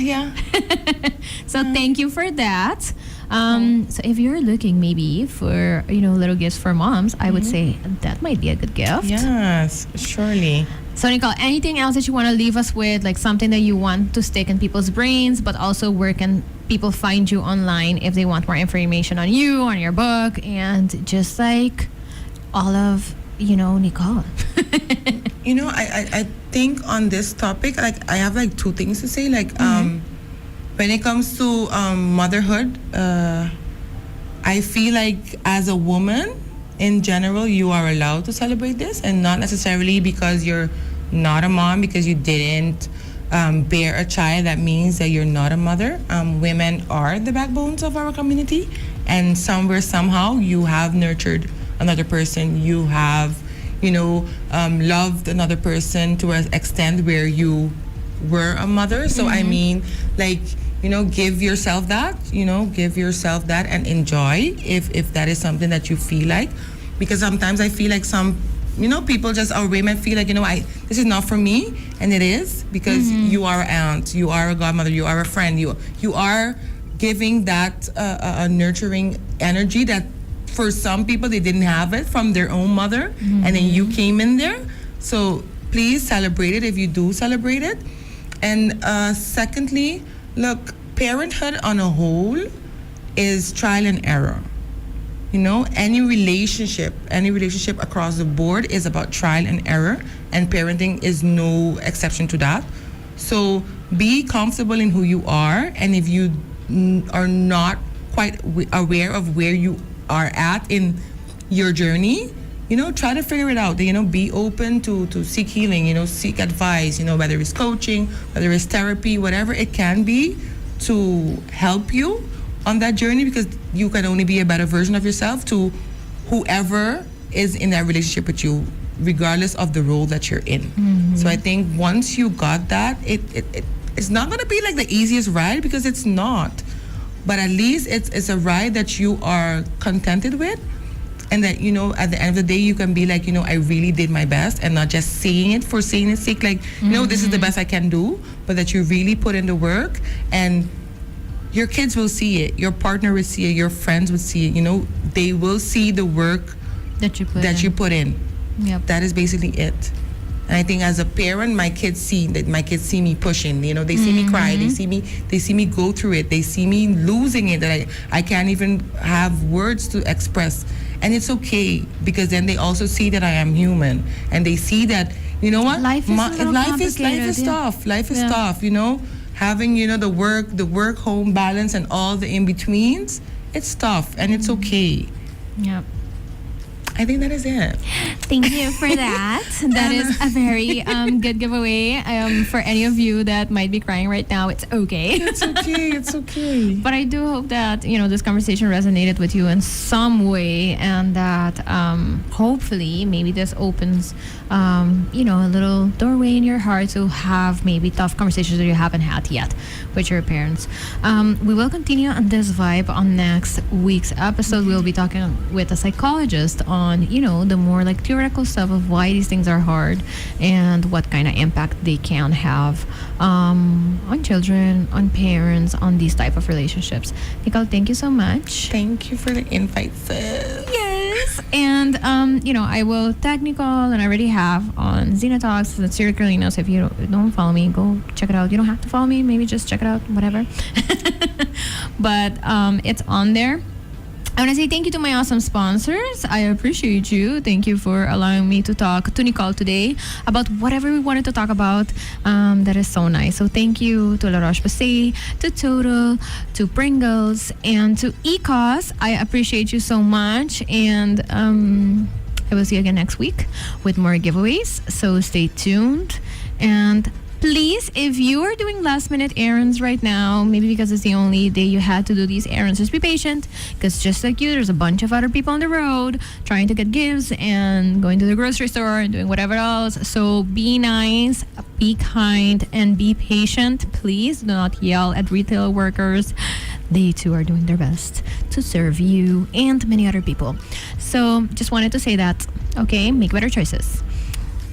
so thank you for that. So if you're looking maybe for little gifts for moms, I would say that might be a good gift. Yes, surely. So Nicole, anything else that you want to leave us with, like something that you want to stick in people's brains, but also where can people find you online if they want more information on you, on your book, and just like all of Nicole? I think on this topic, like I have like two things to say. Like when it comes to motherhood, I feel like as a woman in general, you are allowed to celebrate this, and not necessarily because you're not a mom, because you didn't bear a child, that means that you're not a mother. Women are the backbones of our community, and somewhere, somehow, you have nurtured another person. You have, loved another person to an extent where you were a mother. So I mean, like, give yourself that, and enjoy if that is something that you feel like. Because sometimes I feel like some, people or women feel like, this is not for me, and it is, because you are an aunt, you are a godmother, you are a friend, you are giving that a nurturing energy that for some people they didn't have it from their own mother, and then you came in there. So please celebrate it if you do celebrate it. And secondly, look, parenthood on a whole is trial and error. Any relationship across the board is about trial and error, and parenting is no exception to that. So be comfortable in who you are, and if you are not quite aware of where you are at in your journey, try to figure it out. Be open to seek healing, seek advice, whether it's coaching, whether it's therapy, whatever it can be to help you on that journey, because you can only be a better version of yourself to whoever is in that relationship with you, regardless of the role that you're in. So I think once you got that, it's not going to be like the easiest ride, because it's not. But at least it's a ride that you are contented with, and that, at the end of the day, you can be like, I really did my best, and not just saying it for saying its sake, like, this is the best I can do, but that you really put in the work, and your kids will see it, your partner will see it, your friends will see it, they will see the work that you put in. Yep. That is basically it. And I think as a parent, my kids see me pushing, they see me cry, they see me go through it, they see me losing it, that I can't even have words to express. And it's okay, because then they also see that I am human, and they see that, life is tough. Life is tough, having, the work home balance and all the in-betweens, it's tough, and it's okay. Yeah. I think that is it. Thank you for that. That is a very good giveaway. For any of you that might be crying right now, it's okay. It's okay. It's okay. But I do hope that this conversation resonated with you in some way, and that hopefully maybe this opens a little doorway in your heart to have maybe tough conversations that you haven't had yet with your parents. We will continue on this vibe on next week's episode. We'll be talking with a psychologist on the more like theoretical stuff of why these things are hard and what kind of impact they can have on children, on parents, on these type of relationships. Nicole, thank you so much. Thank you for the invite, sis. Yes. And I will tag Nicole, and I already have on Xena Talks and Serial Carolina. So if you don't follow me, go check it out. You don't have to follow me, maybe just check it out, whatever. But it's on there. I want to say thank you to my awesome sponsors. I appreciate you. Thank you for allowing me to talk to Nicole today about whatever we wanted to talk about. That is so nice. So thank you to La Roche-Posay, to Total, to Pringles, and to Ecos. I appreciate you so much. And I will see you again next week with more giveaways. So stay tuned. And please, if you are doing last minute errands right now, maybe because it's the only day you had to do these errands, just be patient. Because just like you, there's a bunch of other people on the road trying to get gifts and going to the grocery store and doing whatever else. So be nice, be kind, and be patient. Please do not yell at retail workers. They too are doing their best to serve you and many other people. So just wanted to say that. Okay, make better choices.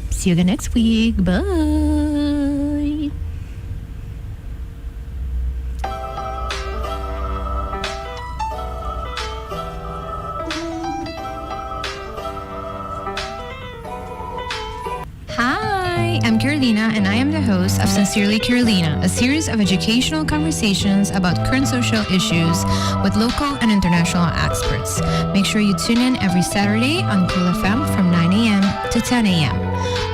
See you again next week. Bye. Hi, I'm Carolina, and I am the host of Sincerely Carolina, a series of educational conversations about current social issues with local and international experts. Make sure you tune in every Saturday on Cool FM from 9 a.m. to 10 a.m.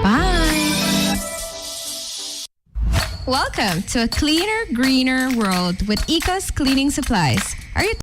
Bye! Welcome to a cleaner, greener world with Ecos Cleaning Supplies. Are you